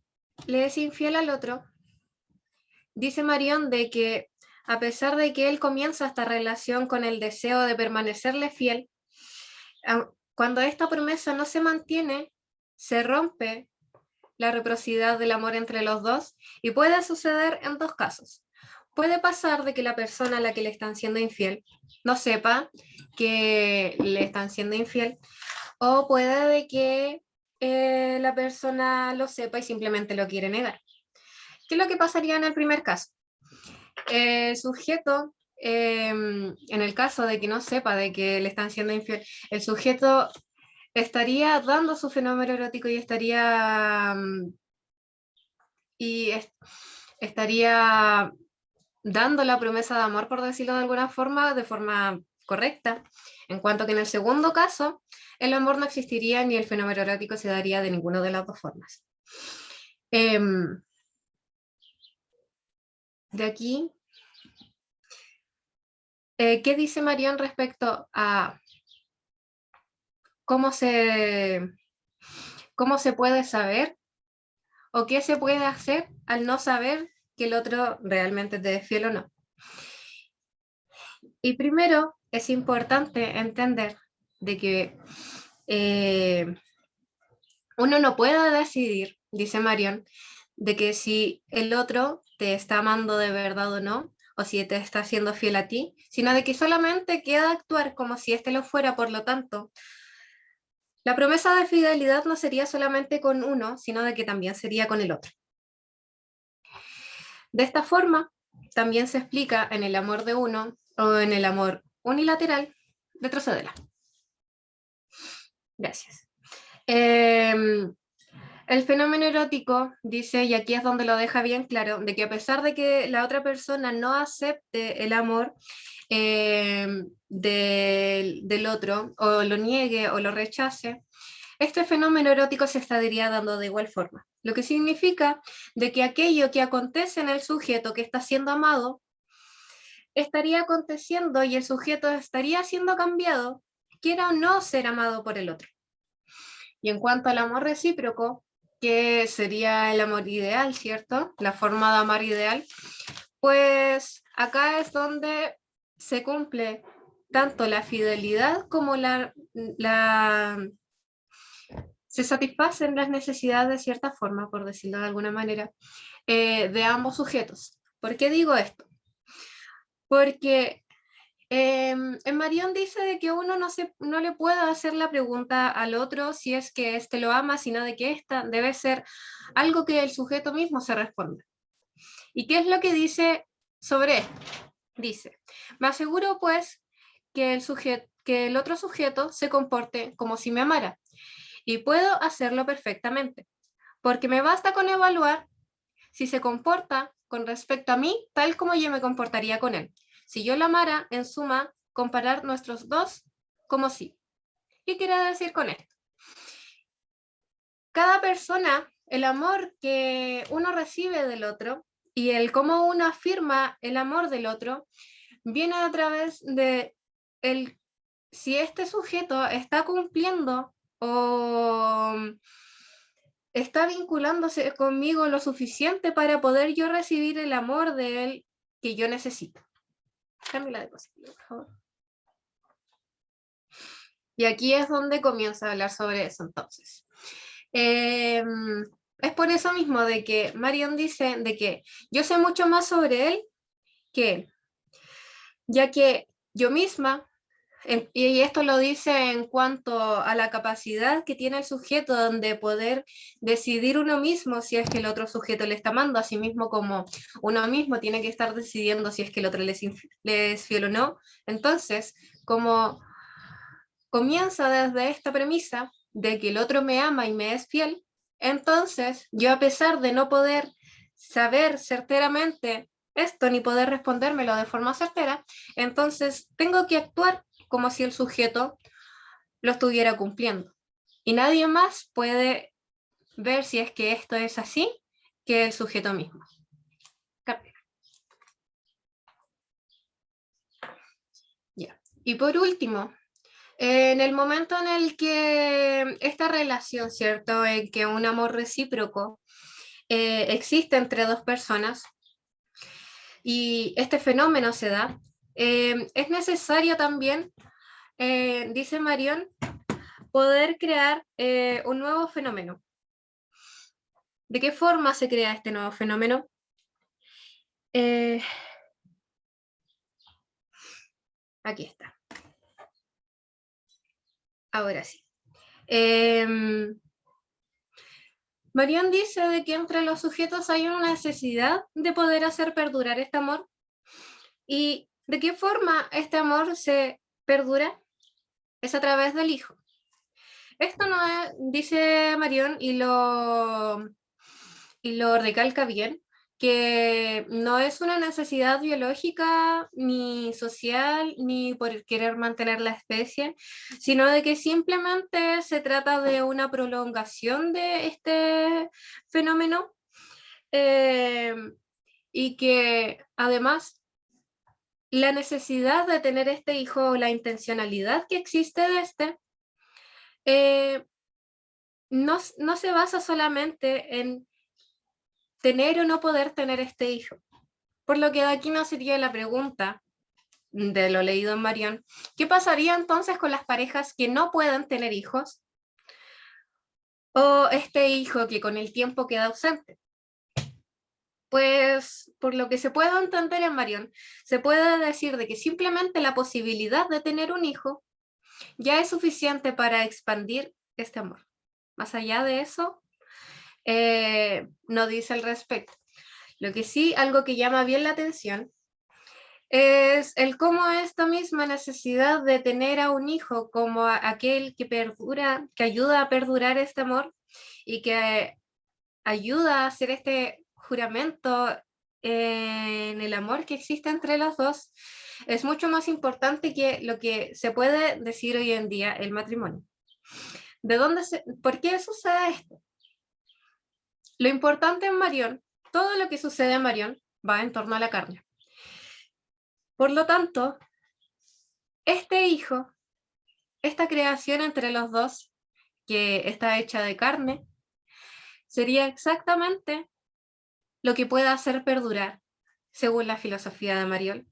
le es infiel al otro, dice Marión de que a pesar de que él comienza esta relación con el deseo de permanecerle fiel, cuando esta promesa no se mantiene, se rompe la reciprocidad del amor entre los dos, y puede suceder en dos casos. Puede pasar de que la persona a la que le están siendo infiel no sepa que le están siendo infiel, o puede de que la persona lo sepa y simplemente lo quiere negar. ¿Qué es lo que pasaría en el primer caso? El sujeto, en el caso de que no sepa de que le están siendo infiel, el sujeto estaría dando su fenómeno erótico y estaría dando la promesa de amor, por decirlo de alguna forma, de forma correcta, en cuanto que en el segundo caso, el amor no existiría ni el fenómeno erótico se daría de ninguna de las dos formas. De aquí, ¿qué dice Marión respecto a cómo se puede saber o qué se puede hacer al no saber que el otro realmente te es fiel o no? Y primero es importante entender de que uno no puede decidir, dice Marión, de que si el otro te está amando de verdad o no, o si te está siendo fiel a ti, sino de que solamente queda actuar como si éste lo fuera. Por lo tanto, la promesa de fidelidad no sería solamente con uno, sino de que también sería con el otro. De esta forma, también se explica en el amor de uno o en el amor unilateral. Retrocédela. Gracias. El fenómeno erótico dice, y aquí es donde lo deja bien claro, de que a pesar de que la otra persona no acepte el amor, del otro, o lo niegue o lo rechace, este fenómeno erótico se estaría dando de igual forma. Lo que significa de que aquello que acontece en el sujeto que está siendo amado, estaría aconteciendo y el sujeto estaría siendo cambiado, quiera o no ser amado por el otro. Y en cuanto al amor recíproco, que sería el amor ideal, ¿cierto? La forma de amar ideal, pues acá es donde se cumple tanto la fidelidad como se satisfacen las necesidades de cierta forma, por decirlo de alguna manera, de ambos sujetos. ¿Por qué digo esto? Porque en Marión dice de que uno no le puede hacer la pregunta al otro si es que éste lo ama, sino de que esta debe ser algo que el sujeto mismo se responde. ¿Y qué es lo que dice sobre esto? Dice, me aseguro pues que el otro sujeto se comporte como si me amara, y puedo hacerlo perfectamente, porque me basta con evaluar si se comporta con respecto a mí tal como yo me comportaría con él. Si yo lo amara, en suma, comparar nuestros dos como sí. ¿Qué quiere decir con esto? Cada persona, el amor que uno recibe del otro y el cómo uno afirma el amor del otro, viene a través de si este sujeto está cumpliendo o está vinculándose conmigo lo suficiente para poder yo recibir el amor de él que yo necesito. Cambia la diapositiva, por favor. Y aquí es donde comienza a hablar sobre eso, entonces. Es por eso mismo de que Marion dice de que yo sé mucho más sobre él que él, ya que yo misma, y esto lo dice en cuanto a la capacidad que tiene el sujeto de poder decidir uno mismo si es que el otro sujeto le está amando, así mismo como uno mismo tiene que estar decidiendo si es que el otro le es fiel o no. Entonces, como comienza desde esta premisa de que el otro me ama y me es fiel, entonces yo, a pesar de no poder saber certeramente esto ni poder respondérmelo de forma certera, entonces tengo que actuar como si el sujeto lo estuviera cumpliendo. Y nadie más puede ver si es que esto es así que el sujeto mismo. Ya. Y por último, en el momento en el que esta relación, ¿cierto? En que un amor recíproco existe entre dos personas y este fenómeno se da, es necesario también, dice Marion, poder crear un nuevo fenómeno. ¿De qué forma se crea este nuevo fenómeno? Aquí está. Ahora sí. Marion dice de que entre los sujetos hay una necesidad de poder hacer perdurar este amor. ¿Y de qué forma este amor se perdura? Es a través del hijo. Esto no es, dice Marion, y lo recalca bien, que no es una necesidad biológica, ni social, ni por querer mantener la especie, sino de que simplemente se trata de una prolongación de este fenómeno, y que además la necesidad de tener este hijo, la intencionalidad que existe de este, no se basa solamente en tener o no poder tener este hijo. Por lo que de aquí no sería la pregunta de lo leído en Marion, ¿qué pasaría entonces con las parejas que no pueden tener hijos? O este hijo que con el tiempo queda ausente. Pues por lo que se puede entender en Marion, se puede decir de que simplemente la posibilidad de tener un hijo ya es suficiente para expandir este amor. Más allá de eso, no dice al respecto. Lo que sí, algo que llama bien la atención, es el cómo esta misma necesidad de tener a un hijo como aquel que perdura, que ayuda a perdurar este amor y que ayuda a hacer este juramento en el amor que existe entre los dos es mucho más importante que lo que se puede decir hoy en día, el matrimonio. ¿Por qué sucede esto? Lo importante en Marión, todo lo que sucede en Marión va en torno a la carne. Por lo tanto, este hijo, esta creación entre los dos, que está hecha de carne, sería exactamente lo que pueda hacer perdurar, según la filosofía de Marión,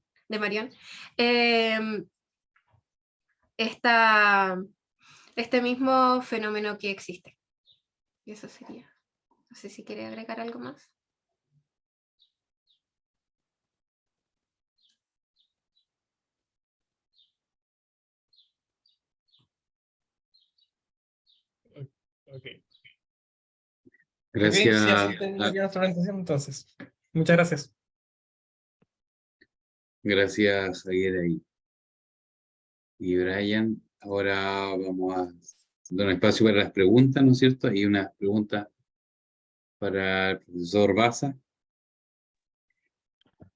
este mismo fenómeno que existe. Y eso sería. No sé si quiere agregar algo más. Okay. Gracias. Sí, así terminaría nuestra presentación entonces. Muchas gracias. Gracias, Javier y Brian. Ahora vamos a dar un espacio para las preguntas, ¿no es cierto? Hay unas preguntas para el profesor Baza.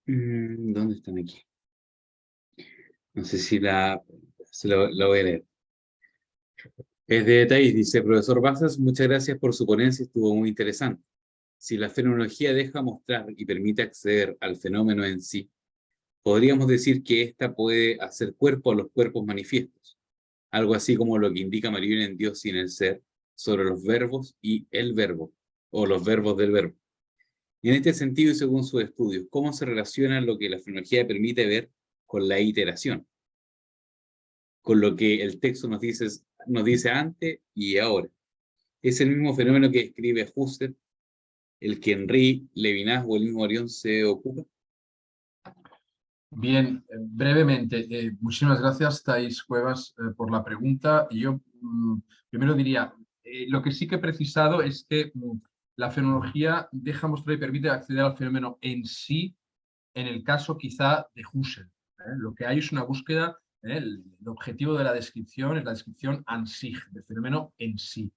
¿Dónde están aquí? No sé si la voy a leer. Es de Thais, dice: profesor Bazas, muchas gracias por su ponencia, estuvo muy interesante. Si la fenomenología deja mostrar y permite acceder al fenómeno en sí, podríamos decir que ésta puede hacer cuerpo a los cuerpos manifiestos, algo así como lo que indica Marión en Dios y en el ser, sobre los verbos y el verbo, o los verbos del verbo. Y en este sentido, y según sus estudios, ¿cómo se relaciona lo que la fenomenología permite ver con la iteración? Con lo que el texto nos dice antes y ahora. Es el mismo fenómeno que describe Husserl, el que Henri Levinas o el mismo Marión se ocupa. Bien, brevemente, muchísimas gracias, Thais Cuevas, por la pregunta. Y yo primero diría, lo que sí que he precisado es que la fenomenología deja mostrar y permite acceder al fenómeno en sí, en el caso quizá de Husserl. Lo que hay es una búsqueda, el objetivo de la descripción es la descripción en sí, del fenómeno en sí.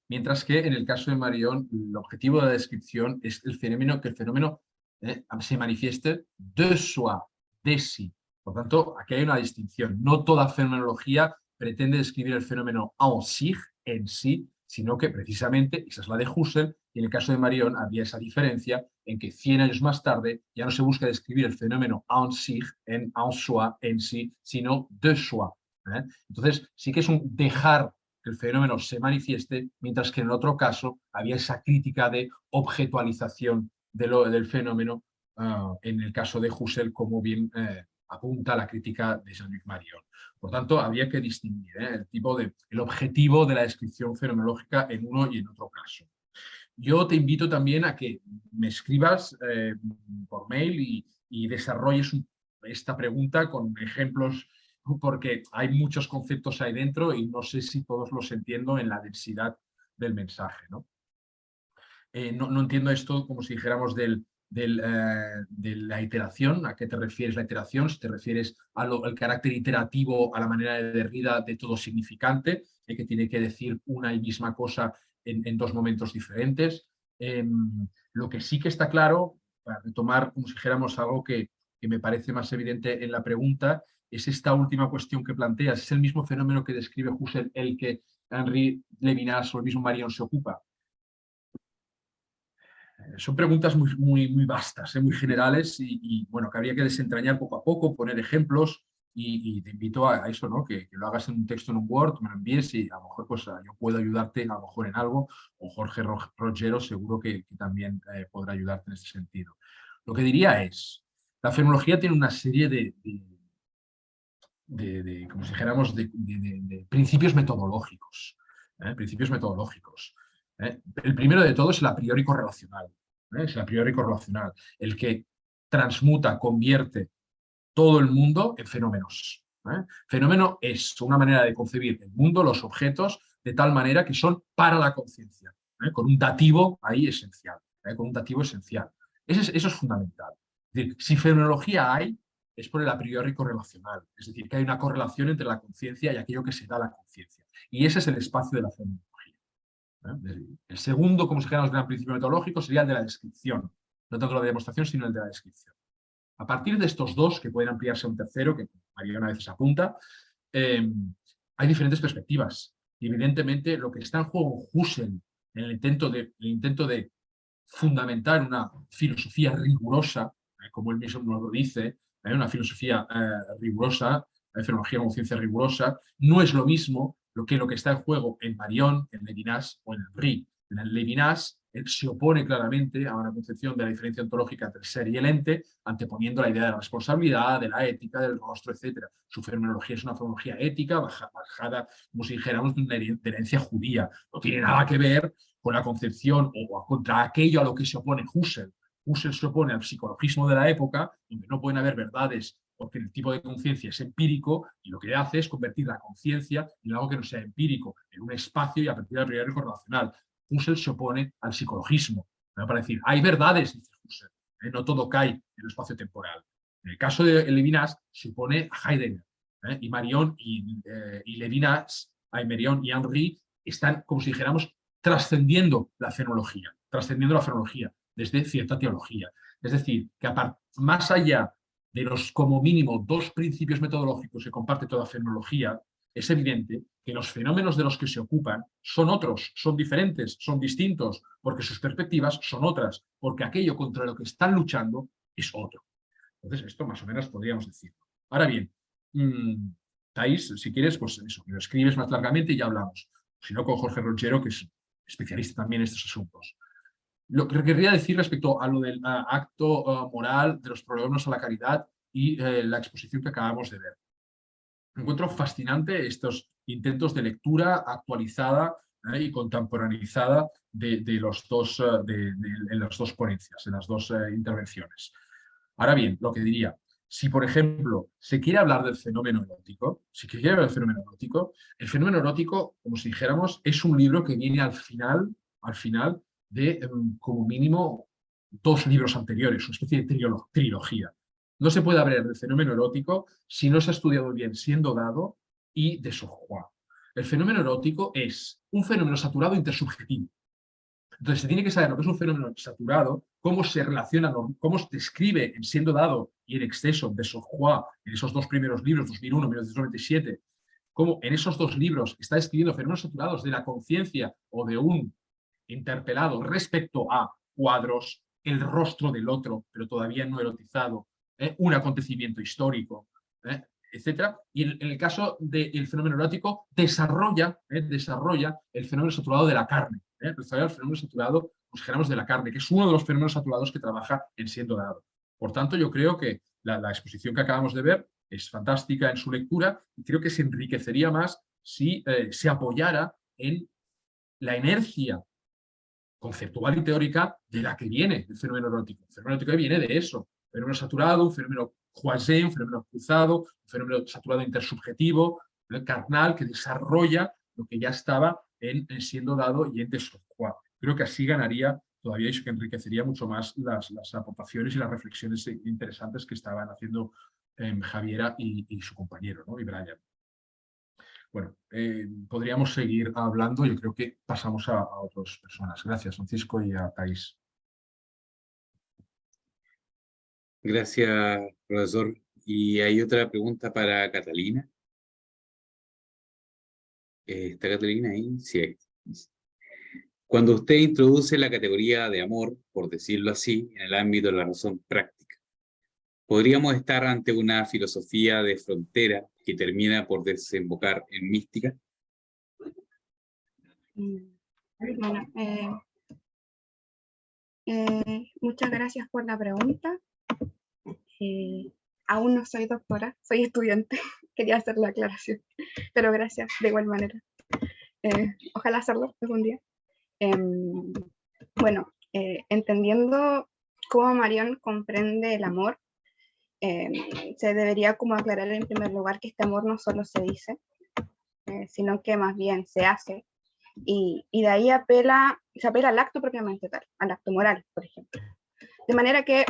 Mientras que en el caso de Marión, el objetivo de la descripción es el fenómeno, que el fenómeno se manifieste de soi, de sí. Por tanto, aquí hay una distinción. No toda fenomenología pretende describir el fenómeno en sí, sino que precisamente, esa es la de Husserl, y en el caso de Marión había esa diferencia en que 100 años más tarde ya no se busca describir el fenómeno en soi, en sí, sino de soi. Entonces, sí que es un dejar que el fenómeno se manifieste, mientras que en otro caso había esa crítica de objetualización del fenómeno, en el caso de Husserl, como bien apunta la crítica de Jean-Luc Marion. Por tanto, había que distinguir el objetivo de la descripción fenomenológica en uno y en otro caso. Yo te invito también a que me escribas por mail y desarrolles esta pregunta con ejemplos, porque hay muchos conceptos ahí dentro y no sé si todos los entiendo en la densidad del mensaje, ¿no? No entiendo esto como si dijéramos de la iteración. ¿A qué te refieres la iteración? Si te refieres al carácter iterativo, a la manera de Derrida de todo significante, que tiene que decir una y misma cosa en dos momentos diferentes. Lo que sí que está claro, para retomar, como si dijéramos algo que me parece más evidente en la pregunta, es esta última cuestión que planteas. ¿Es el mismo fenómeno que describe Husserl el que Henri Levinas o el mismo Marion se ocupa? Son preguntas muy vastas, muy generales y, bueno, que habría que desentrañar poco a poco, poner ejemplos y te invito a eso, ¿no? Que lo hagas en un texto, en un Word, me lo envíes y a lo mejor pues, yo puedo ayudarte a lo mejor en algo, o Jorge Rogero seguro que también podrá ayudarte en ese sentido. Lo que diría es, la fenomenología tiene una serie como si dijéramos, de principios metodológicos. Principios metodológicos. El primero de todo es el a priori correlacional. Es el a priori correlacional, el que transmuta, convierte todo el mundo en fenómenos. Fenómeno es una manera de concebir el mundo, los objetos, de tal manera que son para la conciencia, con un dativo ahí esencial. Con un dativo esencial. Eso es fundamental. Es decir, si fenomenología hay, es por el a priori correlacional. Es decir, que hay una correlación entre la conciencia y aquello que se da a la conciencia. Y ese es el espacio de la fenomenología. El segundo, como se llama, el gran principio metodológico sería el de la descripción. no tanto la de demostración, sino el de la descripción. A partir de estos dos, que pueden ampliarse a un tercero, que Marion a veces apunta, hay diferentes perspectivas. Y evidentemente lo que está en juego en Husserl, en el intento de fundamentar una filosofía rigurosa, como él mismo nos lo dice, una filosofía rigurosa, fenomenología como ciencia rigurosa, no es lo mismo lo que está en juego en Marion, en Levinas o en Henry. En el Levinas, él se opone claramente a una concepción de la diferencia ontológica entre el ser y el ente, anteponiendo la idea de la responsabilidad, de la ética, del rostro, etc. Su fenomenología es una fenomenología ética, bajada, como si dijéramos, de una herencia judía. No tiene nada que ver con la concepción o contra aquello a lo que se opone Husserl. Husserl se opone al psicologismo de la época, donde no pueden haber verdades porque el tipo de conciencia es empírico y lo que hace es convertir la conciencia en algo que no sea empírico, en un espacio y a partir del priori correlacional. Husserl se opone al psicologismo, ¿no? Para decir, hay verdades, dice Husserl, no todo cae en el espacio temporal. En el caso de Levinas se opone a Heidegger, y Marion y Levinas, Marion y Henry están, como si dijéramos, trascendiendo la fenología desde cierta teología. Es decir, que más allá de los, como mínimo, dos principios metodológicos que comparte toda fenomenología, es evidente que los fenómenos de los que se ocupan son otros, son diferentes, son distintos, porque sus perspectivas son otras, porque aquello contra lo que están luchando es otro. Entonces, esto más o menos podríamos decirlo. Ahora bien, Thais, si quieres, pues eso, me lo escribes más largamente y ya hablamos. Si no, con Jorge Ronchero, que es especialista también en estos asuntos. Lo que querría decir respecto a lo del acto moral de los prolegómenos a la caridad y la exposición que acabamos de ver. Encuentro fascinante estos intentos de lectura actualizada y contemporaneizada en las dos ponencias, en las dos intervenciones. Ahora bien, lo que diría, si por ejemplo se quiere hablar del fenómeno erótico, el fenómeno erótico, como si dijéramos, es un libro que viene al final de como mínimo dos libros anteriores, una especie de trilogía. No se puede hablar del fenómeno erótico si no se ha estudiado bien Siendo Dado y de Sojua. El fenómeno erótico es un fenómeno saturado intersubjetivo. Entonces se tiene que saber lo que es un fenómeno saturado, cómo se relaciona, cómo se describe en Siendo Dado y en Exceso de Sojua, en esos dos primeros libros, 2001 y 1997, cómo en esos dos libros está describiendo fenómenos saturados de la conciencia o de un interpelado respecto a cuadros, el rostro del otro, pero todavía no erotizado, un acontecimiento histórico, etc. Y en el caso del fenómeno erótico, desarrolla el fenómeno saturado de la carne, el fenómeno saturado, pues, de la carne, que es uno de los fenómenos saturados que trabaja en Siendo Dado. Por tanto, yo creo que la exposición que acabamos de ver es fantástica en su lectura y creo que se enriquecería más si se apoyara en la inercia conceptual y teórica de la que viene el fenómeno erótico. El fenómeno erótico viene de eso, un fenómeno saturado, un fenómeno croisé, un fenómeno cruzado, un fenómeno saturado intersubjetivo, carnal, que desarrolla lo que ya estaba en Siendo Dado y en Desojua. Creo que así ganaría todavía y que enriquecería mucho más las aportaciones y las reflexiones interesantes que estaban haciendo Javiera y su compañero, ¿no? Y Brian. Bueno, podríamos seguir hablando. Yo creo que pasamos a otras personas. Gracias, Francisco, y a Thais. Gracias, profesor. Y hay otra pregunta para Catalina. ¿Está Catalina ahí? Sí. Cuando usted introduce la categoría de amor, por decirlo así, en el ámbito de la razón práctica, ¿podríamos estar ante una filosofía de frontera que termina por desembocar en mística? Bueno, muchas gracias por la pregunta. Aún no soy doctora, soy estudiante. Quería hacer la aclaración, pero gracias de igual manera. Ojalá hacerlo algún día. Bueno, entendiendo cómo Marion comprende el amor, se debería como aclarar en primer lugar que este amor no solo se dice, sino que más bien se hace. Y de ahí se apela al acto propiamente tal, al acto moral, por ejemplo. De manera que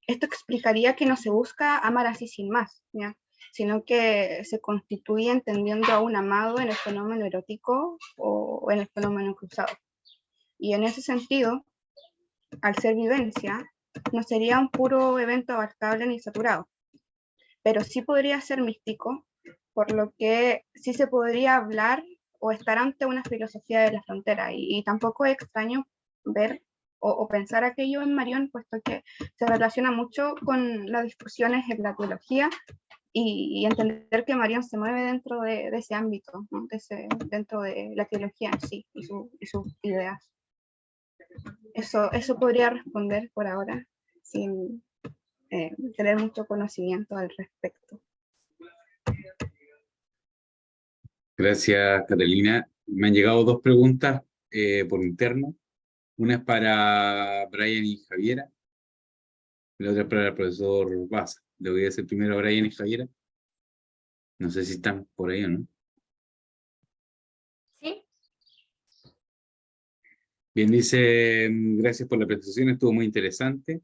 esto explicaría que no se busca amar así sin más, ¿ya? Sino que se constituye entendiendo a un amado en el fenómeno erótico o en el fenómeno cruzado. Y en ese sentido, al ser vivencia, no sería un puro evento abarcable ni saturado, pero sí podría ser místico, por lo que sí se podría hablar o estar ante una filosofía de la frontera, y tampoco es extraño ver o pensar aquello en Marión, puesto que se relaciona mucho con las discusiones en la teología, y entender que Marión se mueve dentro de ese ámbito, ¿no? Dentro de la teología en sí y sus ideas. Eso podría responder por ahora, sin tener mucho conocimiento al respecto. Gracias, Catalina. Me han llegado dos preguntas por interno. Una es para Brian y Javiera, y la otra es para el profesor Baza. Le voy a hacer primero a Brian y Javiera. No sé si están por ahí o no. ¿Sí? Bien, dice, gracias por la presentación, estuvo muy interesante.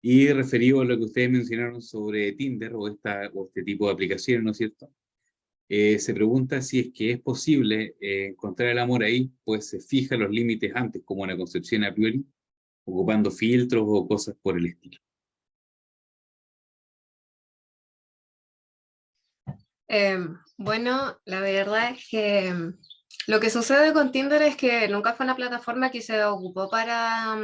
Y referido a lo que ustedes mencionaron sobre Tinder o este tipo de aplicaciones, ¿no es cierto? Se pregunta si es que es posible encontrar el amor ahí, pues se fijan los límites antes, como una concepción a priori, ocupando filtros o cosas por el estilo. Bueno, la verdad es que lo que sucede con Tinder es que nunca fue una plataforma que se ocupó para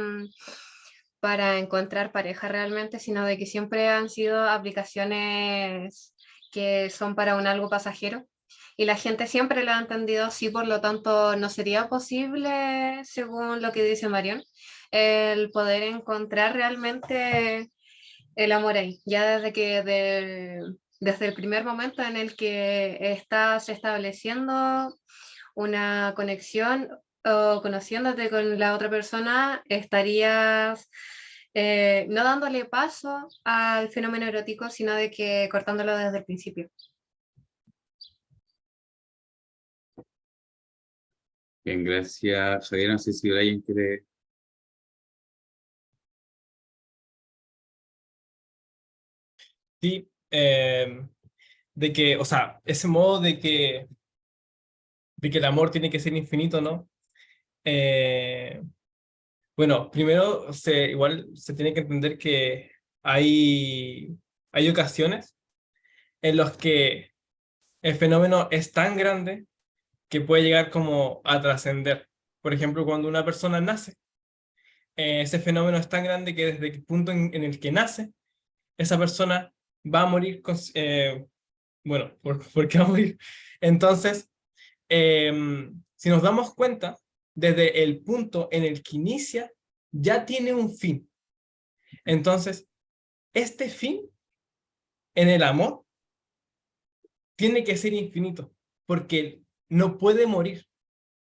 encontrar pareja realmente, sino de que siempre han sido aplicaciones que son para un algo pasajero. Y la gente siempre lo ha entendido así, por lo tanto no sería posible, según lo que dice Marión, el poder encontrar realmente el amor ahí, ya desde el primer momento en el que estás estableciendo una conexión o conociéndote con la otra persona, estarías no dándole paso al fenómeno erótico, sino de que cortándolo desde el principio. Bien, gracias, Javier. No sé si Brian quiere... Sí, de que, o sea, ese modo de que el amor tiene que ser infinito, ¿no? Bueno, primero igual se tiene que entender que hay ocasiones en las que el fenómeno es tan grande que puede llegar como a trascender. Por ejemplo, cuando una persona nace, ese fenómeno es tan grande que desde el punto en el que nace, esa persona va a morir, bueno, ¿por qué va a morir? Entonces, si nos damos cuenta, desde el punto en el que inicia, ya tiene un fin. Entonces, este fin en el amor tiene que ser infinito, porque no puede morir.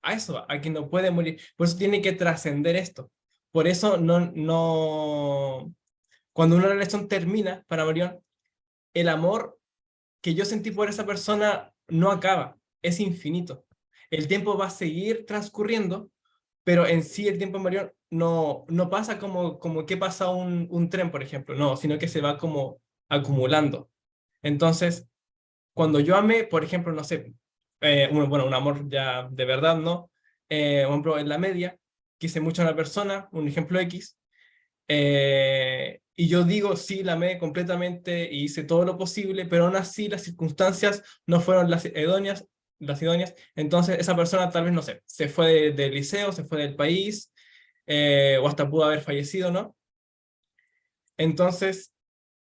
A eso, a que no puede morir. Por eso tiene que trascender esto. Por eso cuando una relación termina, para Marión, el amor que yo sentí por esa persona no acaba, es infinito. El tiempo va a seguir transcurriendo, pero en sí el tiempo en Marión no pasa como que pasa un tren, por ejemplo, no, sino que se va como acumulando. Entonces, cuando yo amé, por ejemplo, no sé, bueno, un amor ya de verdad, ¿no? Por ejemplo, en la media, quise mucho a una persona, un ejemplo X, y yo digo, sí, la amé completamente y hice todo lo posible, pero aún así las circunstancias no fueron las idóneas, entonces esa persona tal vez, no sé, se fue del liceo, se fue del país, o hasta pudo haber fallecido, ¿no? Entonces,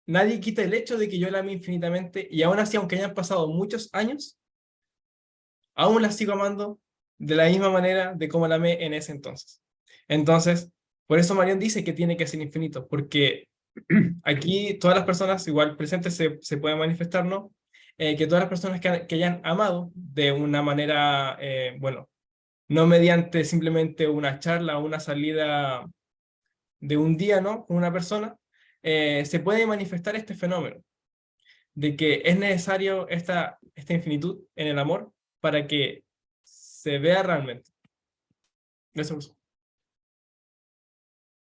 nadie quita el hecho de que yo la amé infinitamente y aún así, aunque hayan pasado muchos años, aún la sigo amando de la misma manera de como la amé en ese entonces. Entonces, por eso Marión dice que tiene que ser infinito, porque aquí todas las personas igual presentes se pueden manifestar, ¿no? Que todas las personas que hayan amado de una manera, bueno, no mediante simplemente una charla o una salida de un día, ¿no? Con una persona, se puede manifestar este fenómeno de que es necesario esta infinitud en el amor para que se vea realmente. Eso es.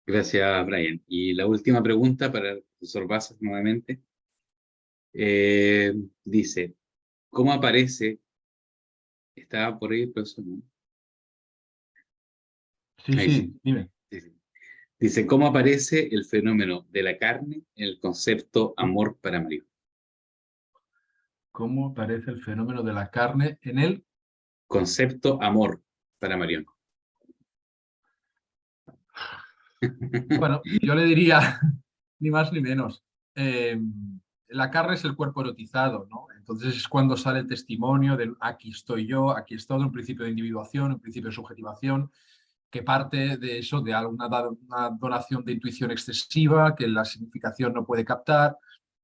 Gracias, Brian. Y la última pregunta para el profesor Baza nuevamente. Dice, ¿cómo aparece? Estaba por ahí el profesor, ¿no? Sí, Ahí sí. sí, dime. Sí, sí. Dice, ¿cómo aparece el fenómeno de la carne en el concepto amor para Marión? ¿Cómo aparece el fenómeno de la carne en el? Concepto amor para Marión. Bueno, yo le diría, ni más ni menos. La carne es el cuerpo erotizado, ¿no? Entonces es cuando sale el testimonio de aquí estoy yo, aquí es todo, un principio de individuación, un principio de subjetivación, que parte de eso, de una donación de intuición excesiva que la significación no puede captar.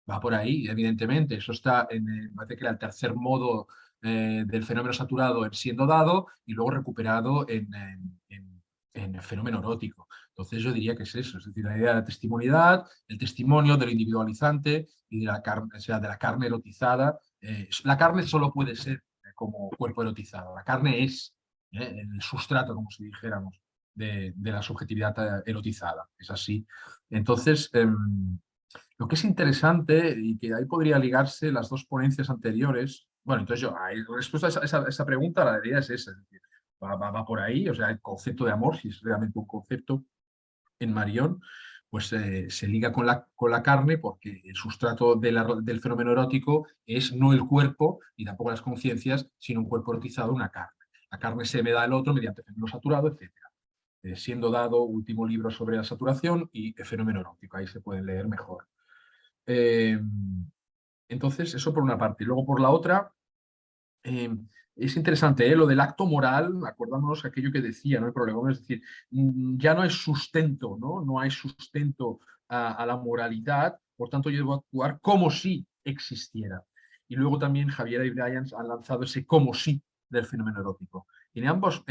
Va por ahí, evidentemente. Eso está parece que era el tercer modo del fenómeno saturado en siendo dado y luego recuperado en el fenómeno erótico. Entonces yo diría que es eso, es decir, la idea de la testimonialidad, el testimonio de lo individualizante y de la carne, o sea, de la carne erotizada. La carne solo puede ser como cuerpo erotizado. La carne es el sustrato, como si dijéramos, de la subjetividad erotizada. Es así. Entonces, lo que es interesante y que ahí podría ligarse las dos ponencias anteriores, bueno, entonces yo, la respuesta a esa pregunta, la idea es esa, es decir, va por ahí, o sea, el concepto de amor, si es realmente un concepto en Marión, pues se liga con la carne porque el sustrato del fenómeno erótico es no el cuerpo y tampoco las conciencias, sino un cuerpo erotizado, una carne. La carne se me da al otro mediante fenómeno saturado, etc. Siendo dado último libro sobre la saturación y el fenómeno erótico, ahí se pueden leer mejor. Eh, entonces, eso por una parte. Y luego por la otra, eh, es interesante, lo del acto moral, acordándonos aquello que decía, ¿no? El problema es decir, ya no hay sustento, ¿no? No hay sustento a la moralidad, por tanto yo debo actuar como si existiera. Y luego también Javier y Brian han lanzado ese como si del fenómeno erótico. Y en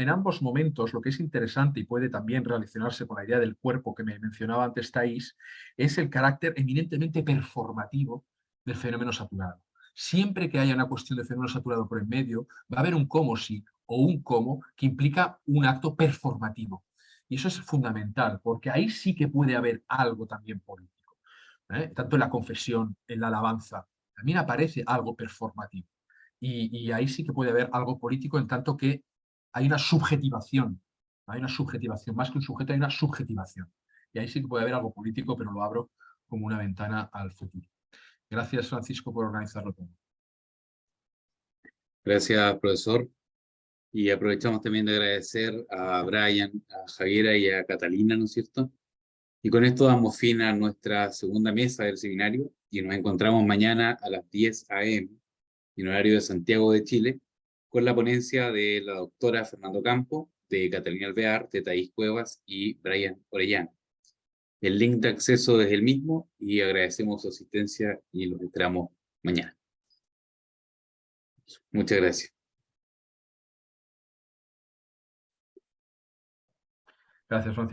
ambos momentos, lo que es interesante y puede también relacionarse con la idea del cuerpo que me mencionaba antes Thais, es el carácter eminentemente performativo del fenómeno saturado. Siempre que haya una cuestión de fenómeno saturado por en medio, va a haber un cómo sí o un cómo que implica un acto performativo. Y eso es fundamental, porque ahí sí que puede haber algo también político. Tanto en la confesión, en la alabanza, también aparece algo performativo. Y ahí sí que puede haber algo político en tanto que hay una subjetivación. Hay una subjetivación, más que un sujeto, hay una subjetivación. Y ahí sí que puede haber algo político, pero lo abro como una ventana al futuro. Gracias, Francisco, por organizarlo todo. Gracias, profesor. Y aprovechamos también de agradecer a Brian, a Javiera y a Catalina, ¿no es cierto? Y con esto damos fin a nuestra segunda mesa del seminario y nos encontramos mañana a las 10 a.m. en horario de Santiago de Chile con la ponencia de la doctora Fernando Campo, de Catalina Alvear, de Thais Cuevas y Brian Orellana. El link de acceso es el mismo y agradecemos su asistencia y los esperamos mañana. Muchas gracias. Gracias, Francisco.